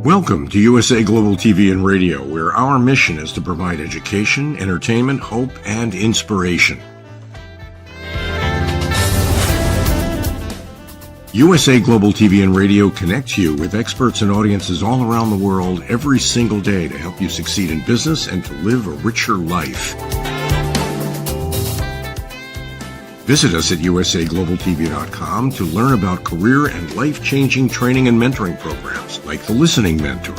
Welcome to USA Global TV and Radio, where our mission is to provide education, entertainment, hope, and inspiration. USA Global TV and Radio connects you with experts and audiences all around the world every single day to help you succeed in business and to live a richer life. Visit us at usaglobaltv.com to learn about career and life-changing training and mentoring programs like the Listening Mentor.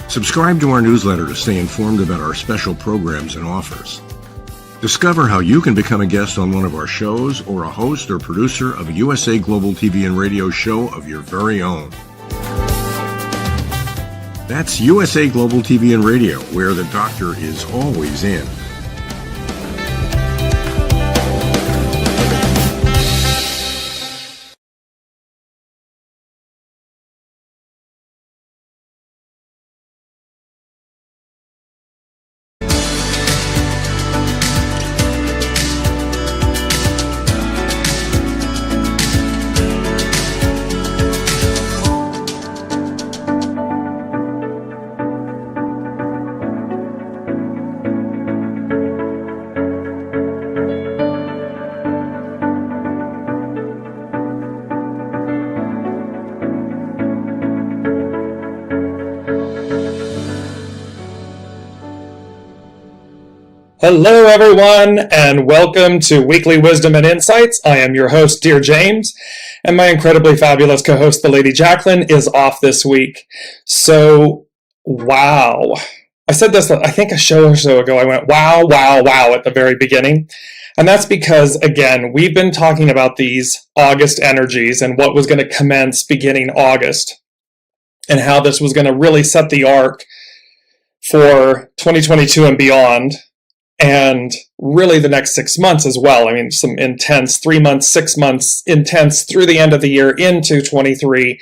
Subscribe to our newsletter to stay informed about our special programs and offers. Discover how you can become a guest on one of our shows or a host or producer of a USA Global TV and Radio show of your very own. That's USA Global TV and Radio, where the doctor is always in. Hello, everyone, and welcome to Weekly Wisdom and Insights. I am your host, Dearjames, and my incredibly fabulous co-host, the Lady Jacqueline, is off this week. So, wow. I said this, I think a show or so ago, I went, wow, wow, wow, at the very beginning. And that's because, again, we've been talking about these August energies and what was going to commence beginning August, and how this was going to really set the arc for 2022 and beyond. And really the next 6 months as well. I mean, some intense 3 months, 6 months, intense through the end of the year into 23.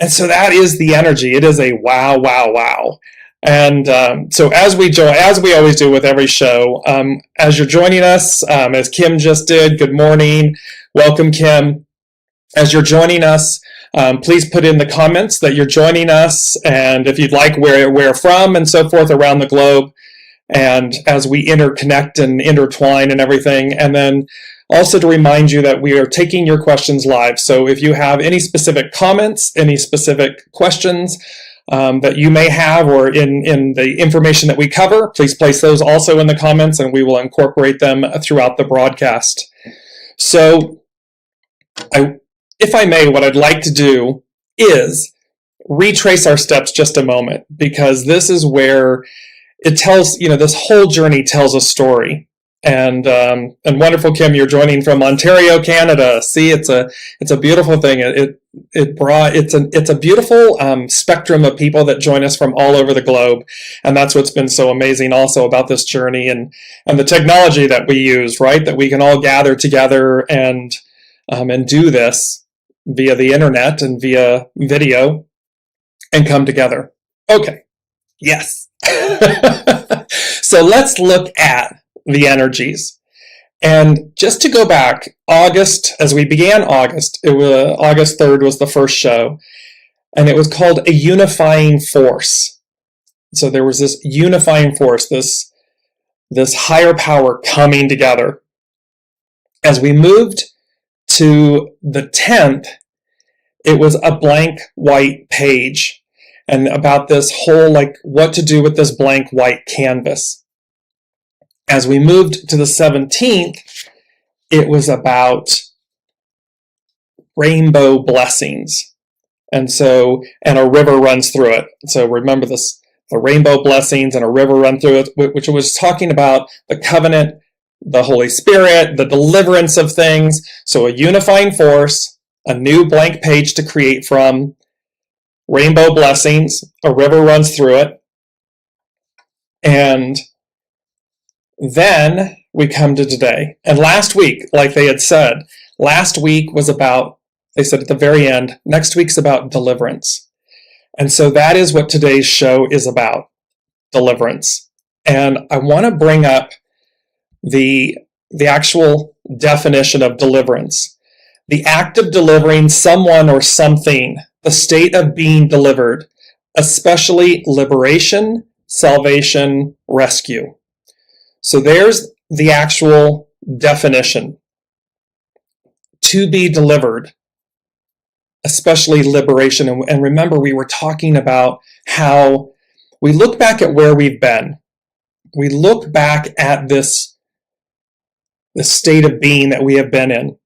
And so that is the energy. It is a wow, wow, wow. And so as we always do with every show, as you're joining us, as Kim just did, good morning. Welcome, Kim. As you're joining us, please put in the comments that you're joining us, and if you'd like, where from and so forth around the globe. And as we interconnect and intertwine and everything, and then also to remind you that we are taking your questions live. So if you have any specific comments, any specific questions that you may have, or in the information that we cover, please place those also in the comments, and we will incorporate them throughout the broadcast. So if I may, what I'd like to do is retrace our steps just a moment, because this is where it tells, this whole journey tells a story. And wonderful, Kim, you're joining from Ontario, Canada. See, it's a beautiful thing. It's a beautiful spectrum of people that join us from all over the globe. And that's what's been so amazing also about this journey, and the technology that we use, right? That we can all gather together and do this via the internet and via video and come together. Okay. Yes. So let's look at the energies. And just to go back, August, as we began August, it was August 3rd was the first show, and it was called a unifying force. So there was this unifying force, this higher power coming together. As we moved to the 10th, it was a blank white page. And about this whole, what to do with this blank white canvas. As we moved to the 17th, it was about rainbow blessings. And a river runs through it. So remember this, the rainbow blessings and a river run through it, which was talking about the covenant, the Holy Spirit, the deliverance of things. So a unifying force, a new blank page to create from, rainbow blessings, a river runs through it. And then we come to today. And last week, like they had said, last week was about, they said at the very end, next week's about deliverance. And so that is what today's show is about, deliverance. And I want to bring up the actual definition of deliverance. The act of delivering someone or something, the state of being delivered, especially liberation, salvation, rescue. So there's the actual definition. To be delivered, especially liberation. And remember, we were talking about how we look back at where we've been. We look back at this state of being that we have been in.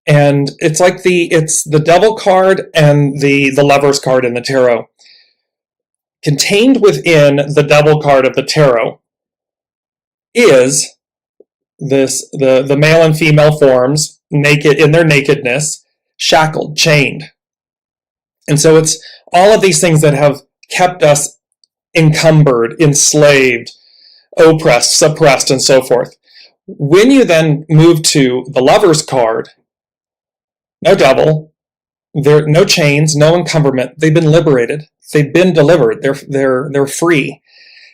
And it's like it's the devil card and the lovers card in the tarot. Contained within the devil card of the tarot is the male and female forms, naked in their nakedness, shackled, chained. And so it's all of these things that have kept us encumbered, enslaved, oppressed, suppressed, and so forth. When you then move to the lover's card, no devil, no chains, no encumberment. They've been liberated. They've been delivered. They're free.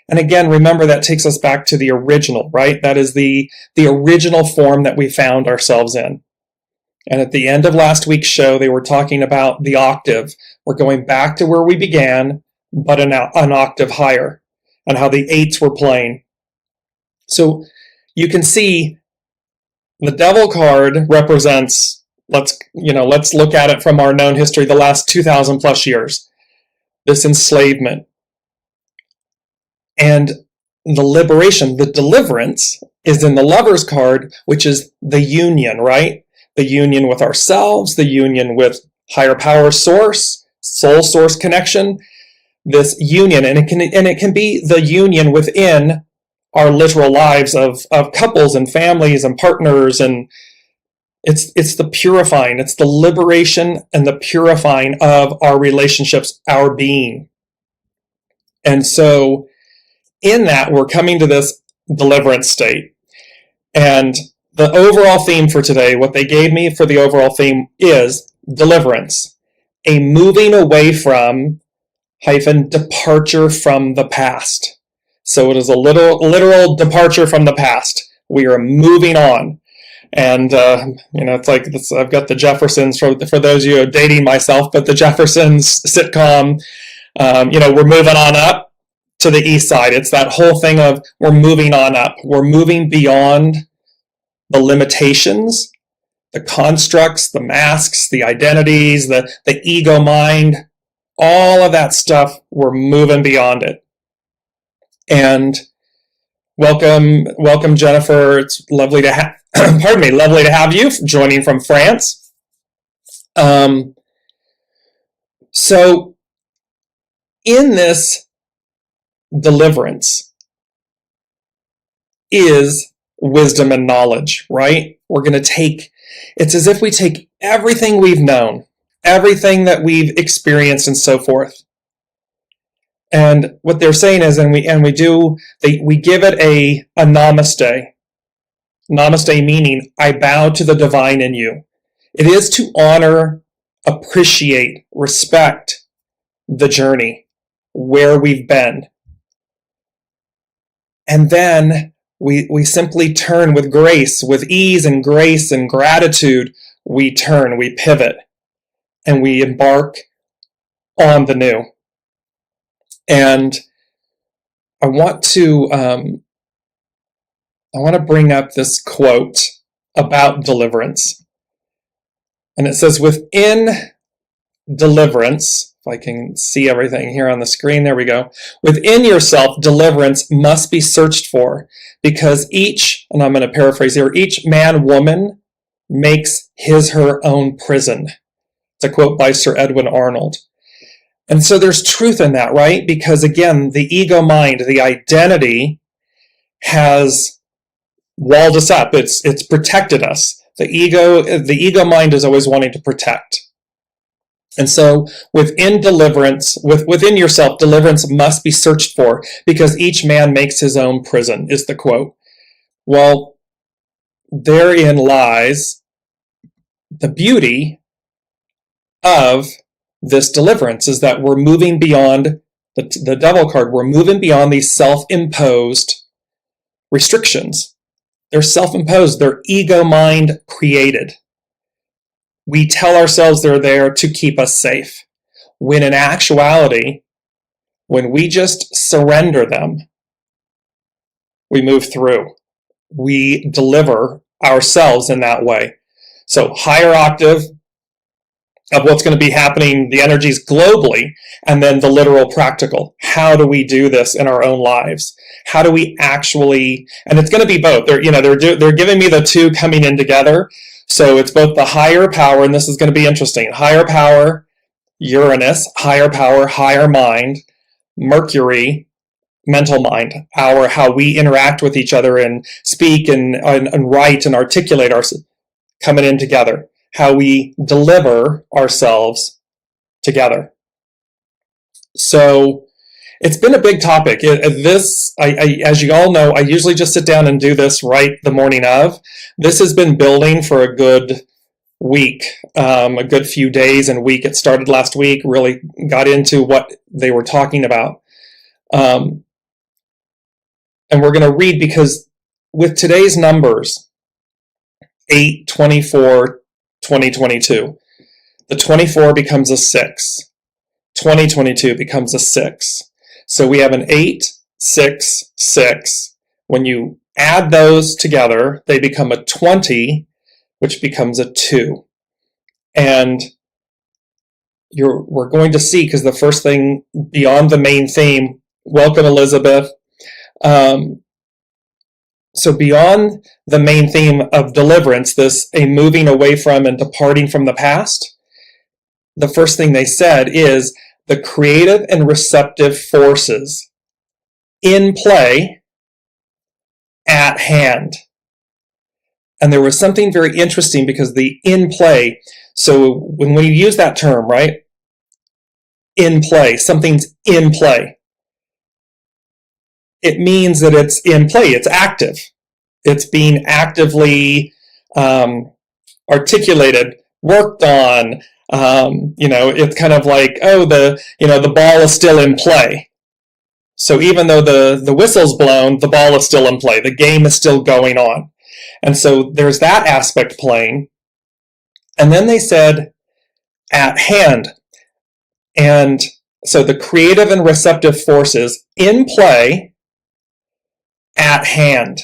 And again, remember that takes us back to the original, right? That is the original form that we found ourselves in. And at the end of last week's show, they were talking about the octave. We're going back to where we began, but an octave higher, and how the eights were playing. So you can see the devil card represents, let's look at it from our known history, the last 2,000 plus years, this enslavement. And the liberation, the deliverance, is in the lover's card, which is the union, right? The union with ourselves, the union with higher power source, soul source connection, this union. And it can be the union within our literal lives of couples and families and partners. And it's the purifying, it's the liberation and the purifying of our relationships, our being. And so in that, we're coming to this deliverance state. And the overall theme for today, what they gave me for the overall theme is deliverance, a moving away from - departure from the past. So it is a literal departure from the past. We are moving on. And, it's like I've got the Jeffersons, for those of you dating myself, but the Jeffersons sitcom, we're moving on up to the east side. It's that whole thing of we're moving on up. We're moving beyond the limitations, the constructs, the masks, the identities, the ego mind, all of that stuff. We're moving beyond it. And welcome, Jennifer. It's lovely to have, lovely to have you joining from France. So in this deliverance is wisdom and knowledge, right? We're going to it's as if we take everything we've known, everything that we've experienced and so forth. And what they're saying is, we give it a namaste. Namaste meaning, I bow to the divine in you. It is to honor, appreciate, respect the journey, where we've been. And then we simply turn with grace, with ease and grace and gratitude. We turn, we pivot, and we embark on the new. And I want to bring up this quote about deliverance. And it says, within deliverance, if I can see everything here on the screen, there we go. Within yourself, deliverance must be searched for, because and I'm going to paraphrase here, each man, woman makes her own prison. It's a quote by Sir Edwin Arnold. And so there's truth in that, right? Because again, the ego mind, the identity has walled us up. It's protected us. The ego mind is always wanting to protect. And so within deliverance, within yourself, deliverance must be searched for, because each man makes his own prison, is the quote. Well, therein lies the beauty of this deliverance, is that we're moving beyond the devil card. We're moving beyond these self-imposed restrictions. They're self-imposed. They're ego mind created. We tell ourselves they're there to keep us safe. when in actuality, when we just surrender them, we move through. We deliver ourselves in that way. So higher octave of what's going to be happening, the energies globally, and then the literal practical. How do we do this in our own lives? How do we actually, and it's going to be both. They're giving me the two coming in together. So it's both the higher power, and this is going to be interesting. Higher power, Uranus, higher power, higher mind, Mercury, mental mind, how we interact with each other and speak and write and articulate ourselves coming in together, how we deliver ourselves together. So it's been a big topic. As you all know, I usually just sit down and do this right the morning of. This has been building for a good week, a good few days and week. It started last week, really got into what they were talking about. And we're going to read, because with today's numbers, 8/24/2022, the 24 becomes a 6. 2022 becomes a 6. So we have an 8, 6, 6. When you add those together, they become a 20, which becomes a 2. And we're going to see, because the first thing beyond the main theme, welcome Elizabeth. So beyond the main theme of deliverance, a moving away from and departing from the past, the first thing they said is the creative and receptive forces in play at hand. And there was something very interesting, because the in play, so when you use that term, right? In play, something's in play. It means that it's in play, it's active. It's being actively articulated, worked on. It's kind of like, the ball is still in play. So even though the whistle's blown, the ball is still in play. The game is still going on. And so there's that aspect playing. And then they said, at hand. And so the creative and receptive forces in play at hand.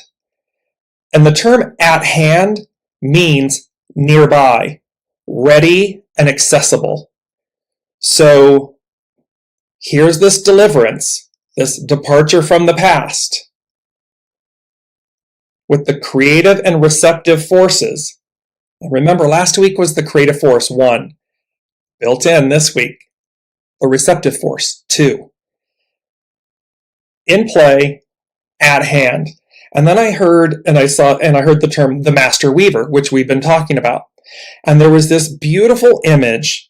And the term at hand means nearby, ready and accessible. So here's this deliverance, this departure from the past, with the creative and receptive forces. And remember, last week was the creative force 1, built in this week, the receptive force 2. In play, at hand. And then I heard the term the master weaver, which we've been talking about. And there was this beautiful image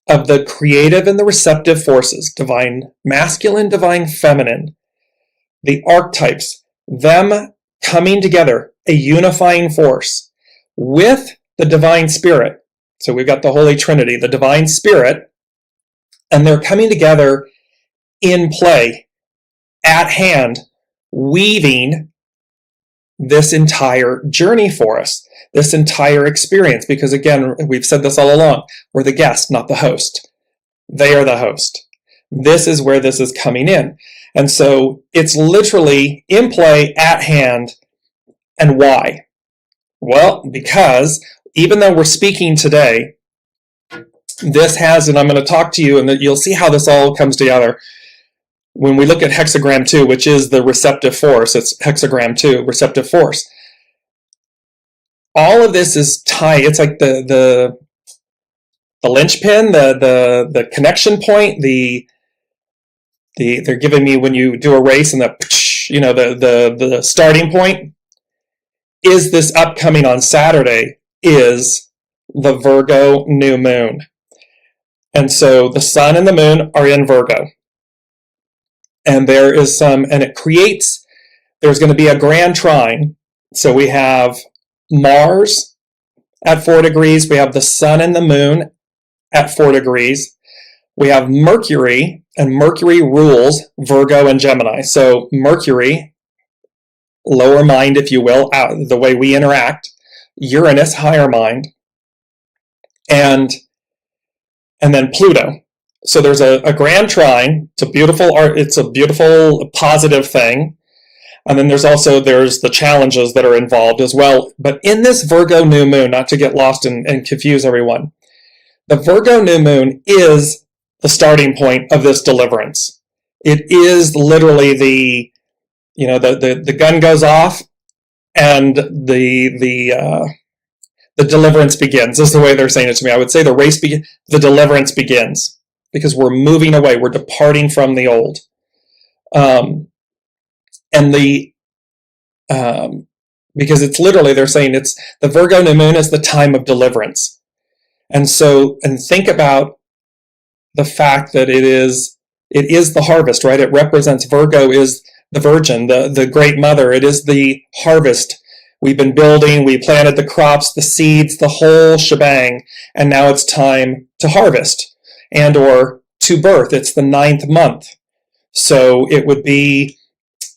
of the creative and the receptive forces, divine masculine, divine feminine, the archetypes, them coming together, a unifying force with the divine spirit. So we've got the Holy Trinity, the divine spirit, and they're coming together in play, at hand, weaving this entire journey for us, this entire experience. Because again, we've said this all along, we're the guest, not the host. They are the host. This is where this is coming in. And so it's literally in play, at hand. And why? Well, because even though we're speaking today, this has, and I'm going to talk to you, and you'll see how this all comes together. When we look at hexagram 2, which is the receptive force, it's hexagram 2, receptive force. All of this is tied. It's like the linchpin, the connection point, they're giving me when you do a race, and the starting point is this upcoming on Saturday is the Virgo new moon. And so the sun and the moon are in Virgo. And there is there's going to be a grand trine. So we have Mars at 4 degrees. We have the sun and the moon at 4 degrees. We have Mercury, and Mercury rules Virgo and Gemini. So Mercury, lower mind, if you will, the way we interact. Uranus, higher mind. And then Pluto. so there's a grand trine. It's a beautiful art. It's a beautiful, positive thing. And then there's the challenges that are involved as well. But in this Virgo new moon, not to get lost and confuse everyone, the Virgo new moon is the starting point of this deliverance. It is literally the gun goes off and the deliverance begins, is the way they're saying it to me. I would say the deliverance begins, because we're moving away. We're departing from the old. Because it's literally, they're saying it's the Virgo new moon is the time of deliverance. And think about the fact that it is the harvest, right? It represents, Virgo is the virgin, the great mother. It is the harvest. We've been building, we planted the crops, the seeds, the whole shebang, and now it's time to harvest or to birth. It's the 9th month. So it would be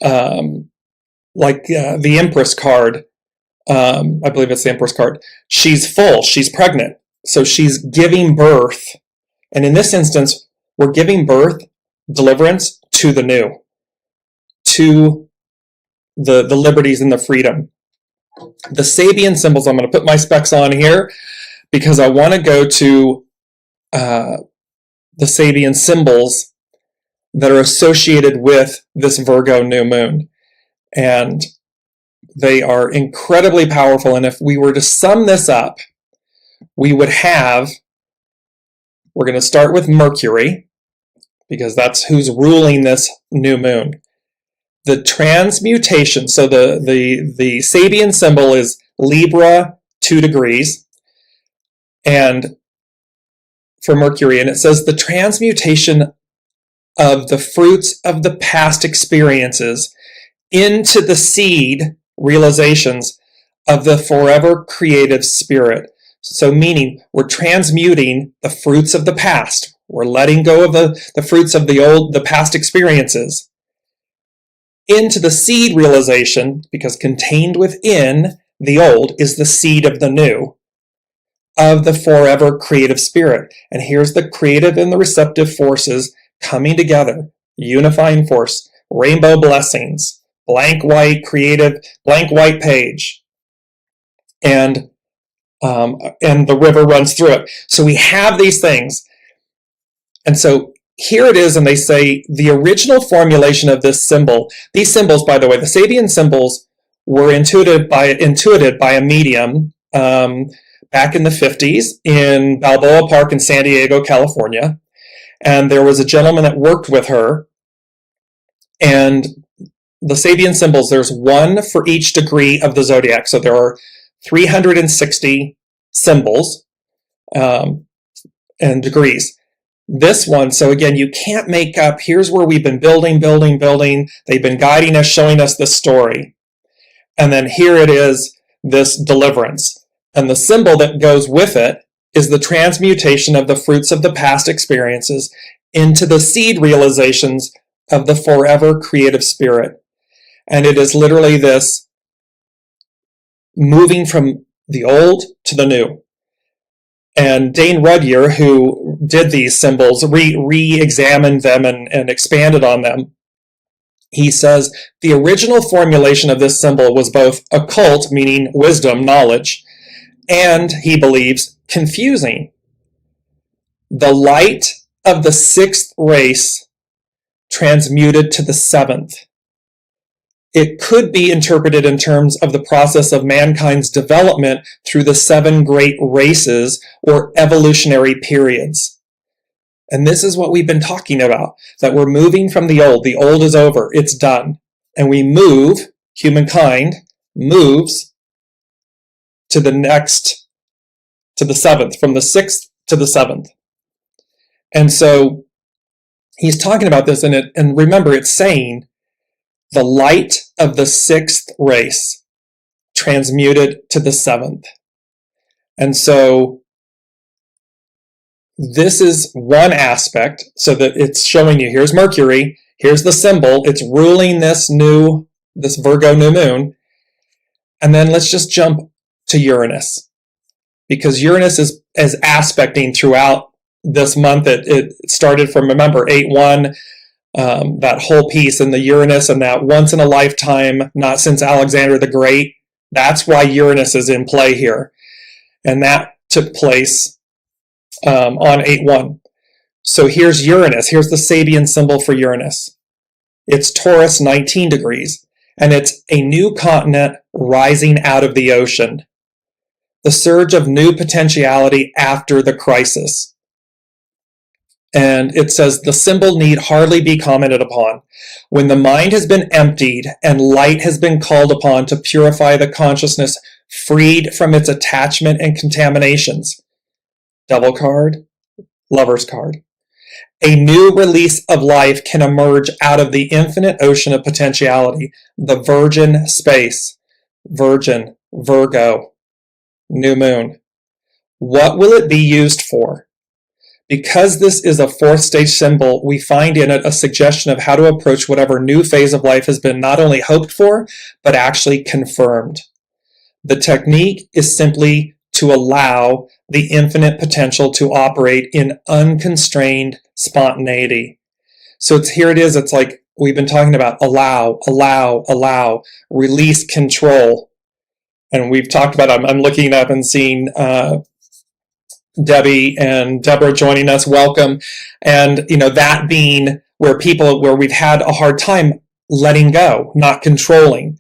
like the Empress card. I believe it's the Empress card. She's full, she's pregnant. So she's giving birth. And in this instance, we're giving birth, deliverance, to the new, to the liberties and the freedom. The Sabian symbols, I'm going to put my specs on here because I want to go to the Sabian symbols that are associated with this Virgo new moon. And they are incredibly powerful. And if we were to sum this up, we would have, we're going to start with Mercury, because that's who's ruling this new moon. The transmutation, so the Sabian symbol is Libra 2 degrees, and for Mercury, and it says the transmutation of the fruits of the past experiences into the seed realizations of the forever creative spirit. So meaning we're transmuting the fruits of the past. We're letting go of the fruits of the past experiences into the seed realization, because contained within the old is the seed of the new, of the forever creative spirit. And here's the creative and the receptive forces coming together, unifying force, rainbow blessings, blank white creative, blank white page, and the river runs through it. So we have these things. And so here it is, and they say the original formulation of this symbol, these symbols, by the way, the Sabian symbols were intuited by a medium back in the 50s in Balboa Park in San Diego, California. And there was a gentleman that worked with her. And the Sabian symbols, there's one for each degree of the zodiac. So there are 360 symbols and degrees. This one, so again, you can't make up, here's where we've been building. They've been guiding us, showing us this story. And then here it is, this deliverance. And the symbol that goes with it is the transmutation of the fruits of the past experiences into the seed realizations of the forever creative spirit. And it is literally this moving from the old to the new. And Dane Rudyer, who did these symbols, re-examined them and expanded on them. He says the original formulation of this symbol was both occult, meaning wisdom, knowledge, and, he believes, confusing. The light of the 6th race transmuted to the 7th. It could be interpreted in terms of the process of mankind's development through the 7 great races or evolutionary periods. And this is what we've been talking about, that we're moving from the old. The old is over. It's done. And we move, humankind moves to the next, to the 7th, from the 6th to the 7th. And so he's talking about this, and remember, it's saying the light of the 6th race transmuted to the 7th. And so this is one aspect, so that it's showing you, here's Mercury, here's the symbol, it's ruling this Virgo new moon. And then let's just jump to Uranus, because Uranus is aspecting throughout this month. It started from, remember, 8-1, that whole piece, and the Uranus, and that once in a lifetime, not since Alexander the Great. That's why Uranus is in play here. And that took place on 8-1. So here's Uranus. Here's the Sabian symbol for Uranus. It's Taurus 19 degrees, and it's a new continent rising out of the ocean. The surge of new potentiality after the crisis. And it says, the symbol need hardly be commented upon. When the mind has been emptied and light has been called upon to purify the consciousness freed from its attachment and contaminations. Devil card, Lover's card. A new release of life can emerge out of the infinite ocean of potentiality, the virgin space. Virgin, Virgo, new moon. What will it be used for? Because this is a fourth stage symbol, we find in it a suggestion of how to approach whatever new phase of life has been not only hoped for, but actually confirmed. The technique is simply to allow the infinite potential to operate in unconstrained spontaneity. So here it is. It's like we've been talking about allow, release, control. And we've talked about, I'm looking up and seeing Debbie and Deborah joining us. Welcome. And, that being where we've had a hard time letting go, not controlling.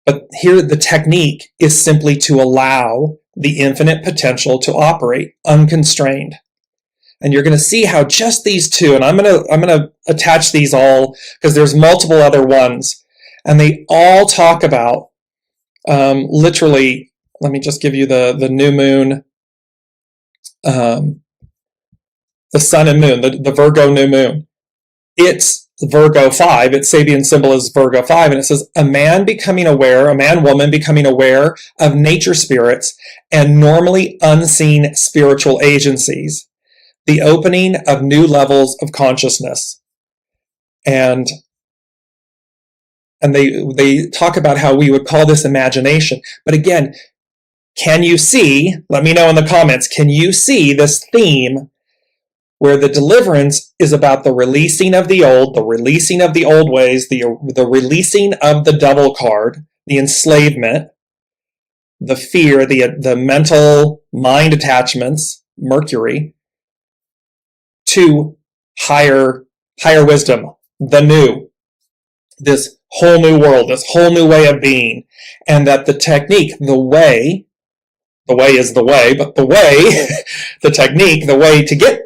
But here the technique is simply to allow the infinite potential to operate unconstrained. And you're going to see how just these two, and I'm going to attach these all because there's multiple other ones, and they all talk about literally. Let me just give you the new moon, the sun and moon, the Virgo new moon. It's Virgo 5, its Sabian symbol is Virgo 5, and it says, a man, woman becoming aware of nature spirits and normally unseen spiritual agencies, the opening of new levels of consciousness. And they talk about how we would call this imagination. But again, can you see, let me know in the comments, can you see this theme where the deliverance is about the releasing of the old ways, the releasing of the devil card, the enslavement, the fear, the mental mind attachments, Mercury, to higher wisdom, the new, this whole new world, this whole new way of being, and that the technique, the way is the way, but the way, the technique, the way to get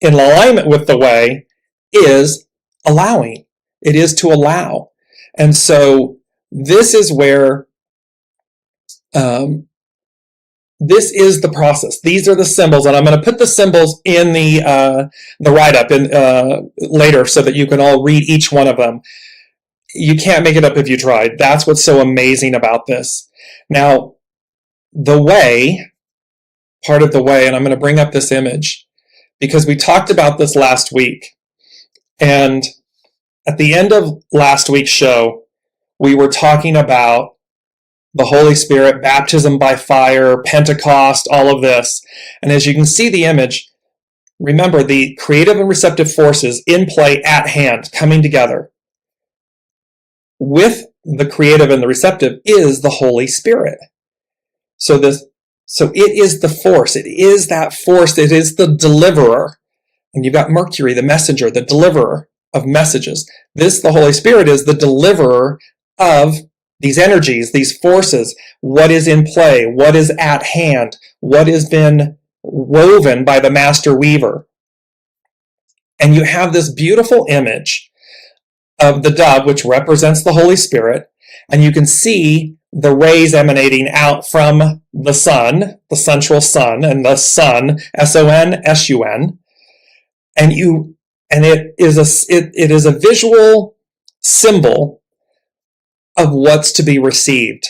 in alignment with the way is allowing. It is to allow. And so this is where, this is the process. These are the symbols, and I'm going to put the symbols in the write-up later so that you can all read each one of them. You can't make it up if you tried. That's what's so amazing about this. Now, the way, part of the way, and I'm going to bring up this image, because we talked about this last week. And at the end of last week's show, we were talking about the Holy Spirit, baptism by fire, Pentecost, all of this. And as you can see the image, remember the creative and receptive forces in play at hand, coming together. With the creative and the receptive is the Holy Spirit. So it is the force. It is that force. It is the deliverer. And you've got Mercury, the messenger, the deliverer of messages. The Holy Spirit, is the deliverer of these energies, these forces, what is in play, what is at hand, what has been woven by the master weaver. And you have this beautiful image of the dove, which represents the Holy Spirit, and you can see the rays emanating out from the sun, the central sun, and the sun, S-O-N, and it is a visual symbol of what's to be received,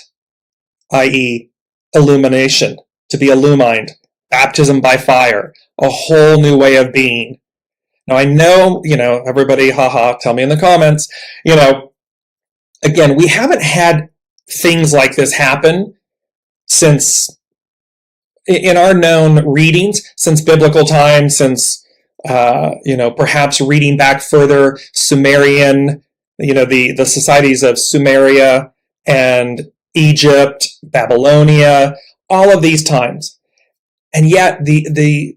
i.e. illumination, to be illumined, baptism by fire, a whole new way of being. Now I know, everybody, haha, tell me in the comments, again, we haven't had things like this happen since in our known readings since biblical times, since perhaps reading back further, Sumerian, the societies of Sumeria and Egypt, Babylonia, all of these times. And yet the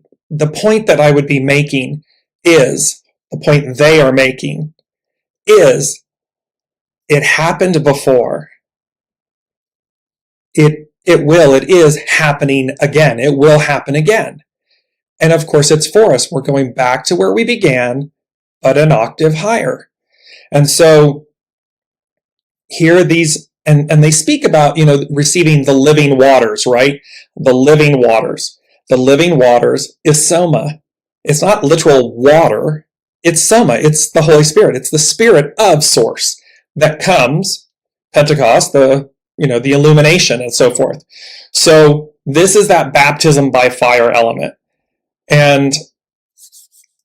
point that I would be making is, the point they are making is, it happened before. It is happening again. It will happen again. And of course it's for us. We're going back to where we began, but an octave higher. And so here these, and they speak about, receiving the living waters, right? The living waters. The living waters is Soma. It's not literal water. It's Soma. It's the Holy Spirit. It's the Spirit of Source that comes, Pentecost, the illumination and so forth. So this is that baptism by fire element. And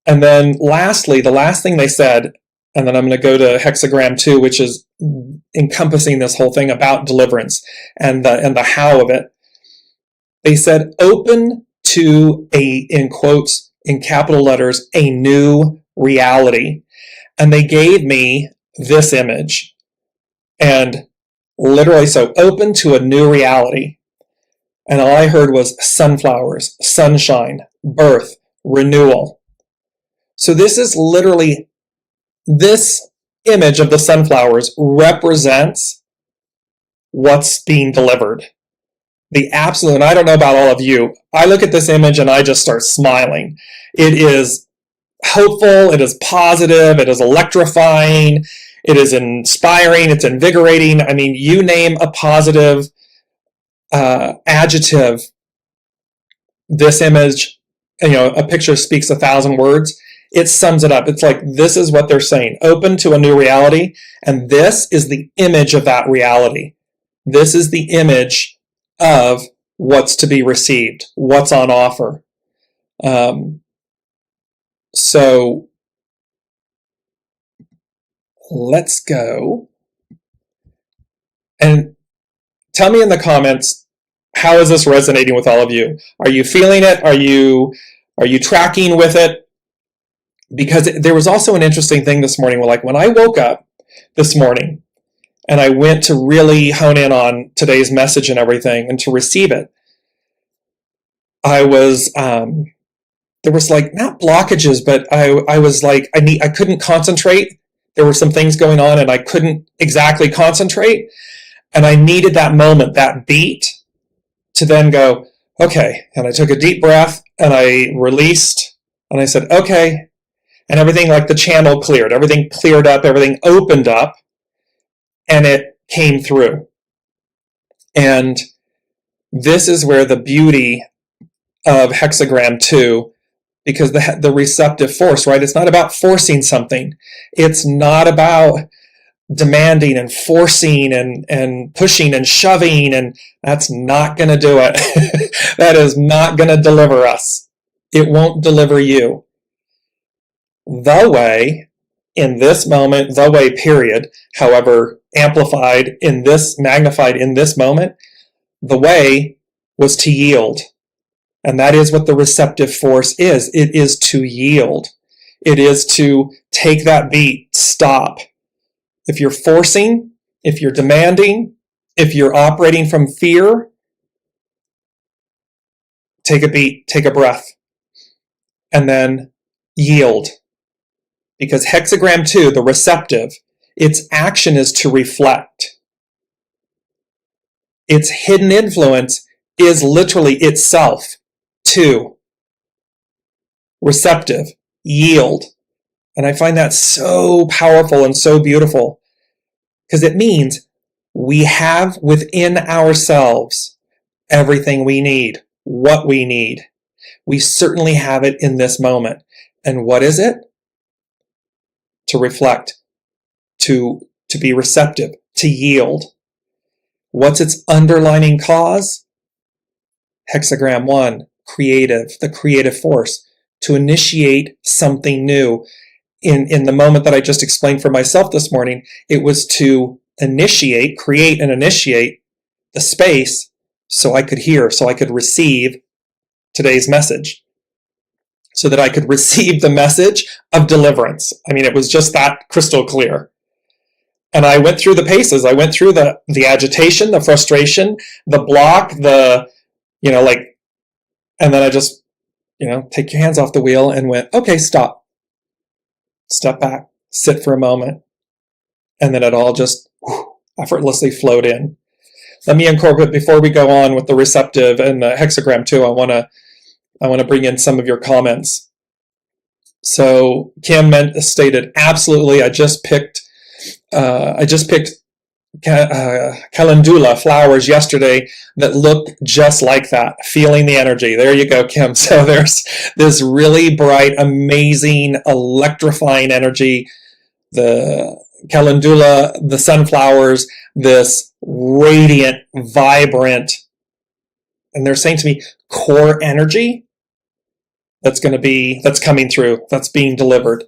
then lastly, the last thing they said, and then I'm going to go to hexagram 2, which is encompassing this whole thing about deliverance and the how of it. They said, open to a, in quotes, in capital letters, a new reality. And they gave me this image. And literally, so open to a new reality. And all I heard was sunflowers, sunshine, birth, renewal. So this is literally, this image of the sunflowers represents what's being delivered. The absolute, and I don't know about all of you, I look at this image and I just start smiling. It is hopeful, it is positive, it is electrifying, it is inspiring, it's invigorating. I mean, you name a positive adjective, this image, a picture speaks 1,000 words. It sums it up. It's like, this is what they're saying. Open to a new reality. And this is the image of that reality. This is the image of what's to be received, what's on offer. So let's go and tell me in the comments, how is this resonating with all of you? Are you feeling it? Are you tracking with it? Because there was also an interesting thing this morning. Like when I woke up this morning and I went to really hone in on today's message and everything and to receive it, I was, there was like, not blockages, but I was like, I couldn't concentrate. There were some things going on and I couldn't exactly concentrate. And I needed that moment, that beat, to then go, okay. And I took a deep breath and I released and I said, okay. And everything, like the channel cleared, everything cleared up, everything opened up, and it came through. And this is where the beauty of hexagram 2, because the receptive force, right? It's not about forcing something. It's not about demanding and forcing and pushing and shoving, and that's not going to do it. That is not going to deliver us. It won't deliver you. The way, in this moment, the way, period, however, amplified in this, magnified in this moment, the way was to yield. And that is what the receptive force is. It is to yield. It is to take that beat, stop. If you're forcing, if you're demanding, if you're operating from fear, take a beat, take a breath, and then yield. Because hexagram 2, the receptive, its action is to reflect. Its hidden influence is literally itself to receptive, yield. And I find that so powerful and so beautiful because it means we have within ourselves everything we need, what we need. We certainly have it in this moment. And what is it? To reflect, to be receptive, to yield. What's its underlining cause? Hexagram 1, creative, the creative force, to initiate something new. In the moment that I just explained for myself this morning, it was to initiate, create and initiate the space so I could hear, so I could receive today's message so that I could receive the message of deliverance. I mean, it was just that crystal clear. And I went through the paces. I went through the agitation, the frustration, the block, and then I just, take your hands off the wheel and went, okay, stop. Step back, sit for a moment. And then it all just effortlessly flowed in. Let me incorporate, before we go on with the receptive and the hexagram too, I want to bring in some of your comments. So Kim stated, absolutely, I just picked calendula flowers yesterday that looked just like that, feeling the energy. There you go, Kim. So there's this really bright, amazing, electrifying energy. The calendula, the sunflowers, this radiant, vibrant, and they're saying to me, core energy that's coming through, that's being delivered.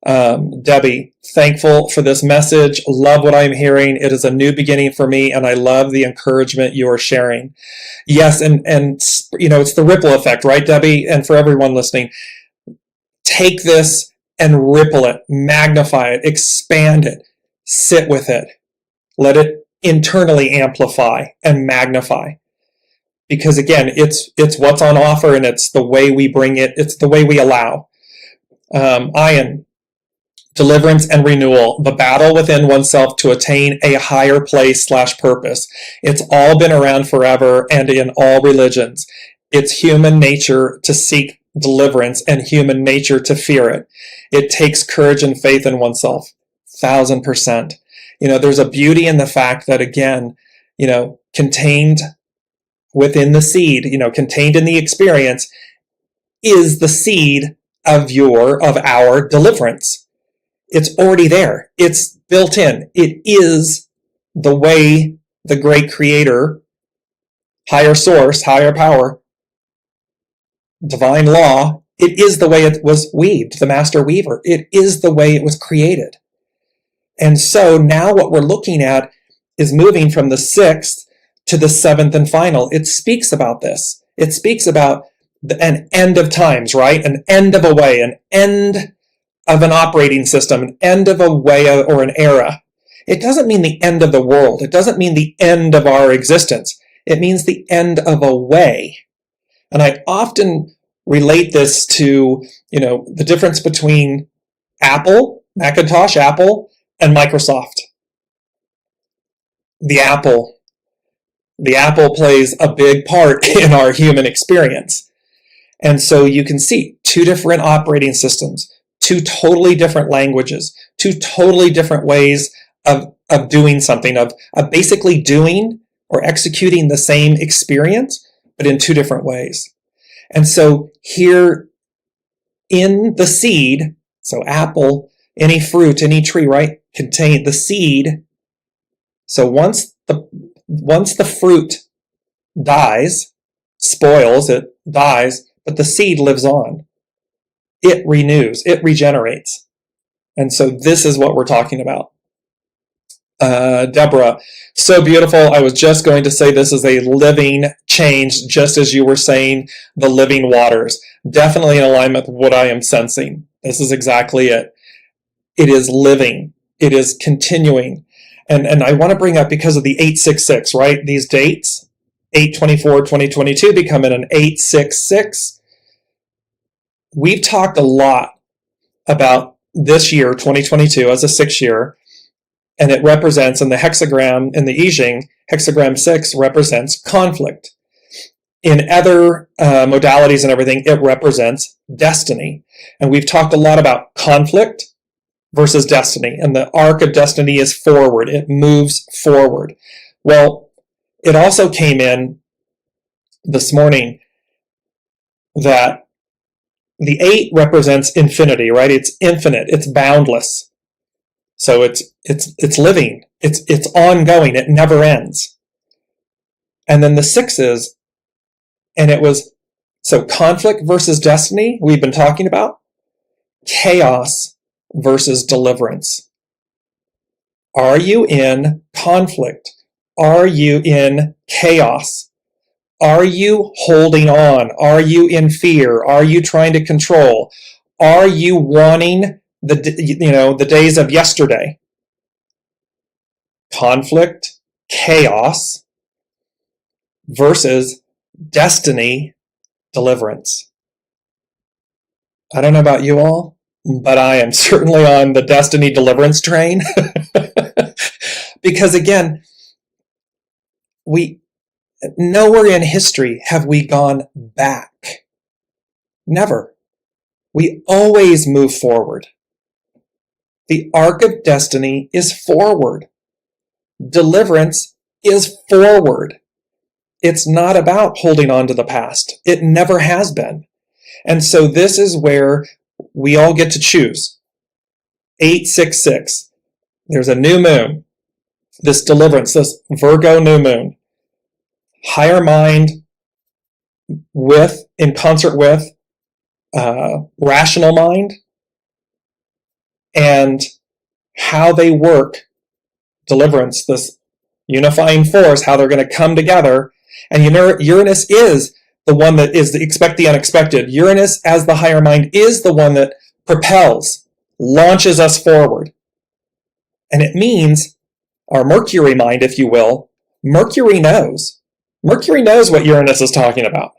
Debbie, thankful for this message. Love what I'm hearing. It is a new beginning for me, and I love the encouragement you are sharing. Yes, and it's the ripple effect, right, Debbie? And for everyone listening, take this and ripple it, magnify it, expand it, sit with it. Let it internally amplify and magnify. Because again, it's what's on offer, and it's the way we bring it, it's the way we allow. Ian, deliverance and renewal, the battle within oneself to attain a higher place/purpose. It's all been around forever and in all religions. It's human nature to seek deliverance and human nature to fear it. It takes courage and faith in oneself. 1,000%. There's a beauty in the fact that, again, contained within the seed, contained in the experience is the seed of our deliverance. It's already there. It's built in. It is the way the great creator, higher source, higher power, divine law, it is the way it was weaved, the master weaver. It is the way it was created. And so now what we're looking at is moving from the 6th to the 7th and final. It speaks about this. It speaks about an end of times, right? An end of a way, an end of an operating system, an end of a way or an era. It doesn't mean the end of the world. It doesn't mean the end of our existence. It means the end of a way. And I often relate this to, the difference between Apple, Macintosh, Apple, and Microsoft. The Apple plays a big part in our human experience. And so you can see 2 different operating systems, 2 totally different languages, 2 totally different ways of doing something, of basically doing or executing the same experience, but in 2 different ways. And so here in the seed, so apple, any fruit, any tree, right, contain the seed. So once the fruit dies, spoils, it dies, but the seed lives on. It renews, it regenerates. And so this is what we're talking about. Deborah, so beautiful. I was just going to say this is a living change, just as you were saying, the living waters. Definitely in alignment with what I am sensing. This is exactly it. It is living. It is continuing. And I want to bring up, because of the 866, right? These dates, 8/24/2022 becoming an 866. We've talked a lot about this year, 2022, as a 6 year, and it represents, in the hexagram, in the I Ching, hexagram 6 represents conflict. In other modalities and everything, it represents destiny. And we've talked a lot about conflict versus destiny. And the arc of destiny is forward. It moves forward. Well, it also came in this morning that the 8 represents infinity, right? It's infinite. It's boundless. So it's living. It's ongoing. It never ends. And then the 6s, and it was, so conflict versus destiny, we've been talking about. Chaos versus deliverance. Are you in conflict? Are you in chaos? Are you holding on? Are you in fear? Are you trying to control? Are you wanting the days of yesterday? Conflict, chaos versus destiny, deliverance. I don't know about you all, but I am certainly on the destiny deliverance train. Because again, nowhere in history have we gone back. Never. We always move forward. The arc of destiny is forward. Deliverance is forward. It's not about holding on to the past. It never has been. And so this is where we all get to choose. 866. There's a new moon. This deliverance, this Virgo new moon. Higher mind in concert with rational mind, and how they work, deliverance, this unifying force, how they're going to come together. And Uranus is the one that is expect the unexpected. Uranus, as the higher mind, is the one that propels, launches us forward. And it means our Mercury mind, if you will, Mercury knows. Mercury knows what Uranus is talking about.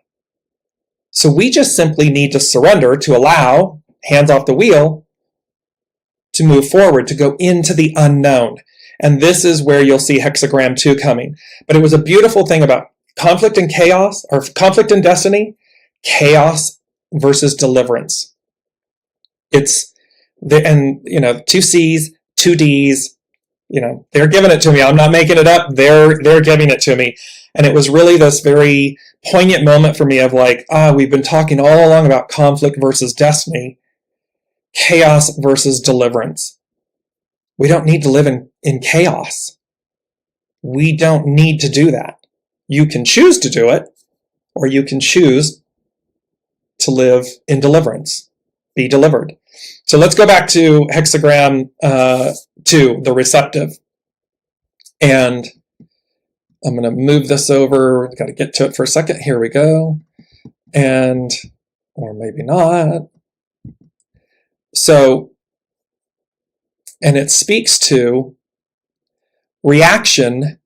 So we just simply need to surrender, to allow, hands off the wheel, to move forward, to go into the unknown. And this is where you'll see hexagram 2 coming. But it was a beautiful thing about conflict and chaos, or conflict and destiny, chaos versus deliverance. It's, and 2 C's, 2 D's, they're giving it to me. I'm not making it up. They're giving it to me. And it was really this very poignant moment for me of like, we've been talking all along about conflict versus destiny, chaos versus deliverance. We don't need to live in chaos. We don't need to do that. You can choose to do it, or you can choose to live in deliverance, be delivered. So let's go back to hexagram 2, the receptive. And I'm going to move this over. I've got to get to it for a second. Here we go. Or maybe not. So, and it speaks to reaction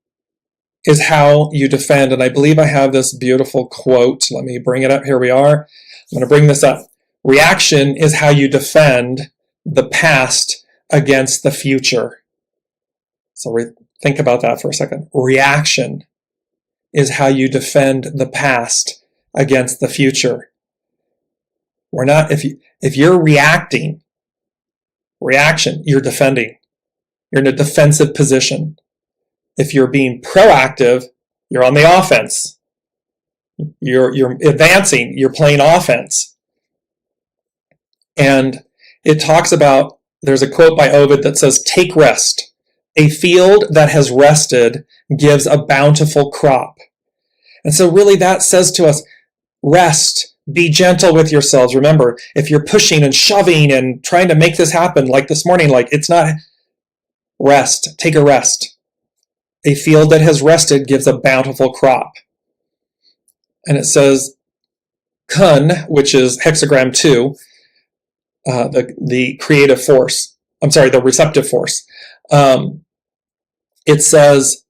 is how you defend. And I believe I have this beautiful quote. Let me bring it up. Here we are. I'm going to bring this up. Reaction is how you defend the past against the future. So think about that for a second. Reaction is how you defend the past against the future. We're not, if you're reacting, reaction, you're defending. You're in a defensive position. If you're being proactive, you're on the offense. You're advancing, you're playing offense. And it talks about, there's a quote by Ovid that says, "Take rest. A field that has rested gives a bountiful crop." And so really that says to us, rest, be gentle with yourselves. Remember, if you're pushing and shoving and trying to make this happen, like this morning, like it's not, rest, take a rest. A field that has rested gives a bountiful crop. And it says, Kun, which is hexagram 2, the creative force, the receptive force. It says,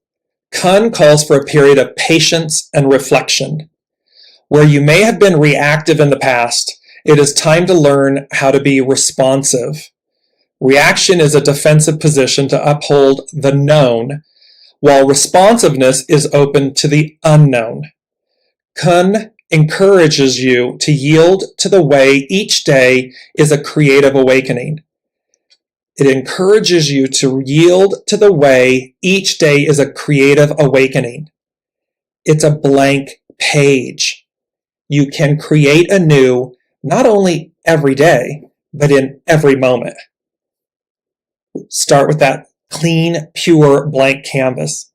Kun calls for a period of patience and reflection. Where you may have been reactive in the past, it is time to learn how to be responsive. Reaction is a defensive position to uphold the known, while responsiveness is open to the unknown. Kun encourages you to yield to the way each day is a creative awakening. It encourages you to yield to the way each day is a creative awakening. It's a blank page. You can create anew, not only every day, but in every moment. Start with that clean, pure, blank canvas.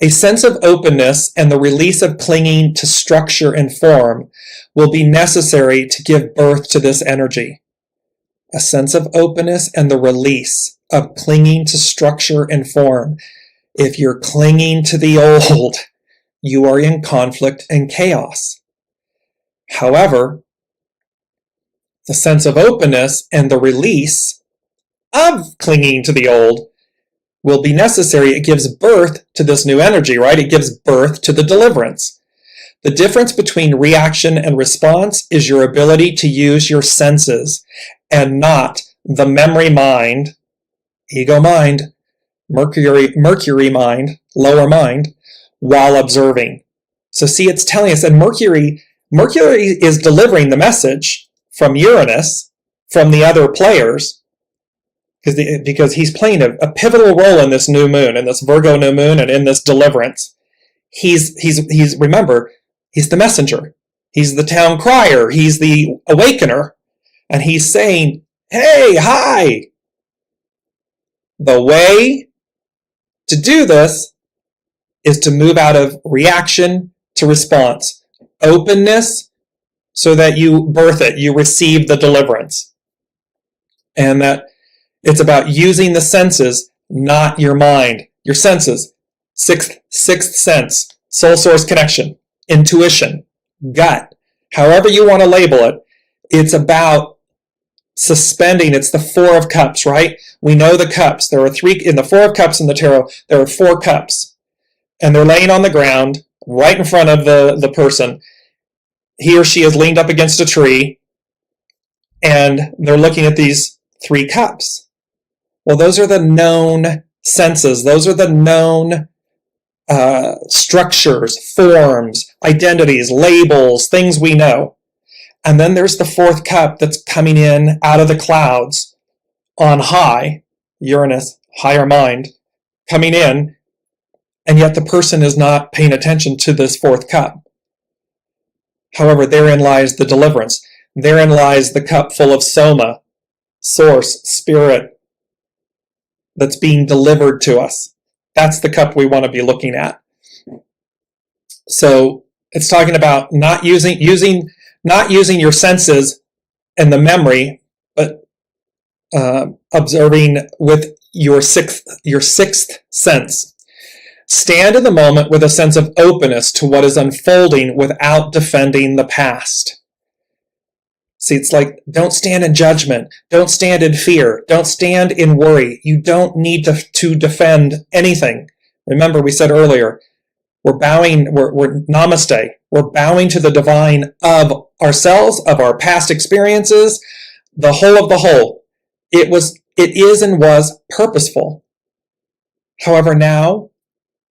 A sense of openness and the release of clinging to structure and form will be necessary to give birth to this energy. A sense of openness and the release of clinging to structure and form. If you're clinging to the old, you are in conflict and chaos. However, the sense of openness and the release of clinging to the old will be necessary. It gives birth to this new energy, right? It gives birth to the deliverance. The difference between reaction and response is your ability to use your senses and not the memory mind, ego mind, Mercury mind, lower mind, while observing. So see, it's telling us, and Mercury is delivering the message from Uranus, from the other players, because he's playing a pivotal role in this new moon, in this Virgo new moon, and in this deliverance. He's remember, he's the messenger. He's the town crier. He's the awakener. And he's saying, hey, hi. The way to do this is to move out of reaction to response. Openness, so that you birth it, you receive the deliverance. And that it's about using the senses, not your mind. Your senses, sixth sense, soul source connection, intuition, gut, however you want to label it. It's about suspending. It's the Four of Cups, right? We know the cups. There are three in the Four of Cups in the tarot. There are 4 cups, and they're laying on the ground right in front of the person. He or she is leaned up against a tree, and they're looking at these 3 cups. Well, those are the known senses. Those are the known structures, forms, identities, labels, things we know. And then there's the 4th cup that's coming in out of the clouds on high, Uranus, higher mind, coming in, and yet the person is not paying attention to this 4th cup. However, therein lies the deliverance. Therein lies the cup full of soma, source, spirit, that's being delivered to us. That's the cup we want to be looking at. So it's talking about not using your senses and the memory, but observing with your sixth sense. Stand in the moment with a sense of openness to what is unfolding without defending the past. See, it's like, don't stand in judgment. Don't stand in fear. Don't stand in worry. You don't need to defend anything. Remember, we said earlier, we're namaste. We're bowing to the divine of ourselves, of our past experiences, the whole of the whole. It is and was purposeful. However, now,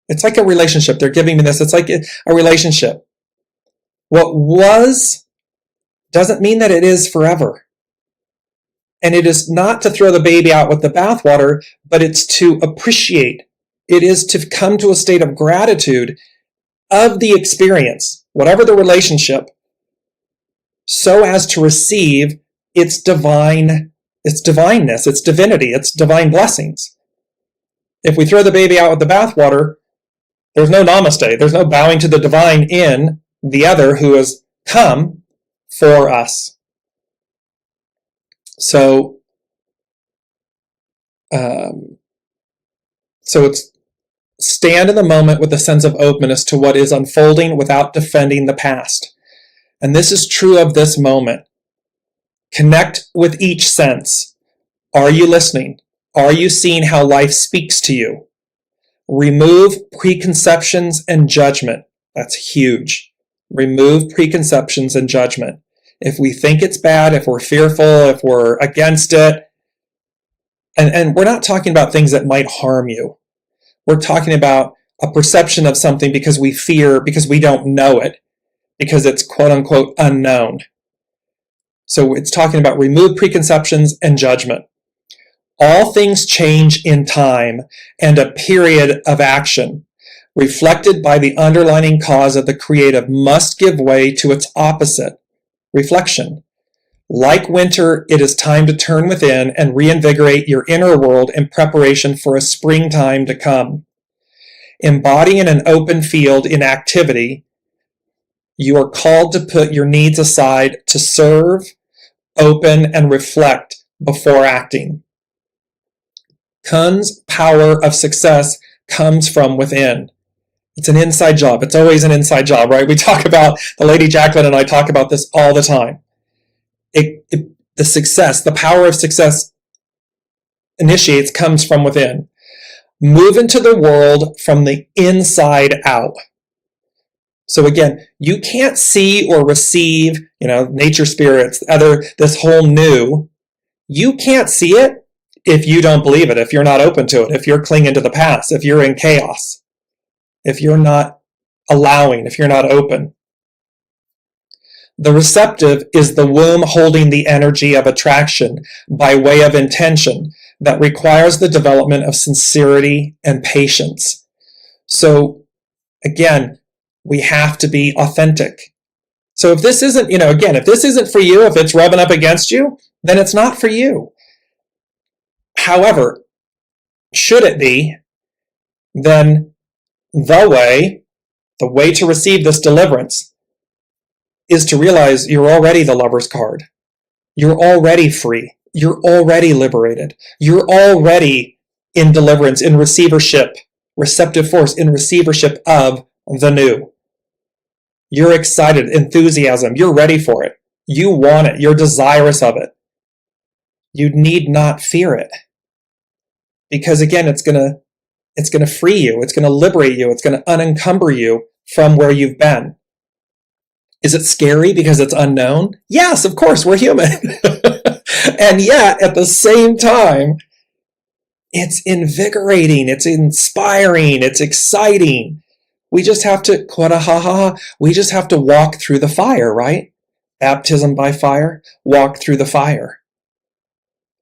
it's like a relationship. They're giving me this. It's like a relationship. What was doesn't mean that it is forever. And it is not to throw the baby out with the bathwater, but it's to appreciate. It is to come to a state of gratitude of the experience, whatever the relationship, so as to receive its divineness, its divinity, its divine blessings. If we throw the baby out with the bathwater, there's no namaste. There's no bowing to the divine in the other who has come for us. So it's stand in the moment with a sense of openness to what is unfolding without defending the past. And this is true of this moment. Connect with each sense. Are you listening? Are you seeing how life speaks to you? Remove preconceptions and judgment. That's huge. Remove preconceptions and judgment. If we think it's bad, if we're fearful, if we're against it, and we're not talking about things that might harm you. We're talking about a perception of something because we fear, because we don't know it, because it's quote unquote unknown. So it's talking about remove preconceptions and judgment. All things change in time and a period of action, reflected by the underlying cause of the creative, must give way to its opposite, reflection. Like winter, it is time to turn within and reinvigorate your inner world in preparation for a springtime to come. Embodying an open field in activity, you are called to put your needs aside to serve, open, and reflect before acting. Kun's power of success comes from within. It's an inside job. It's always an inside job, right? We talk about, the Lady Jacqueline and I talk about this all the time. The success, the power of success comes from within. Move into the world from the inside out. So again, you can't see or receive, nature spirits, this whole new. You can't see it if you don't believe it, if you're not open to it, if you're clinging to the past, if you're in chaos, if you're not allowing, if you're not open. The receptive is the womb holding the energy of attraction by way of intention that requires the development of sincerity and patience. So again, we have to be authentic. So if this isn't, if this isn't for you, if it's rubbing up against you, then it's not for you. However, should it be, then the way to receive this deliverance is to realize you're already the Lover's card. You're already free. You're already liberated. You're already in deliverance, in receivership, receptive force, in receivership of the new. You're excited, enthusiasm. You're ready for it. You want it. You're desirous of it. You need not fear it. Because again, it's going to free you. It's going to liberate you. It's going to unencumber you from where you've been. Is it scary because it's unknown? Yes, of course, we're human. And yet, at the same time, it's invigorating, it's inspiring, it's exciting. We just have to, we just have to walk through the fire, right? Baptism by fire, walk through the fire.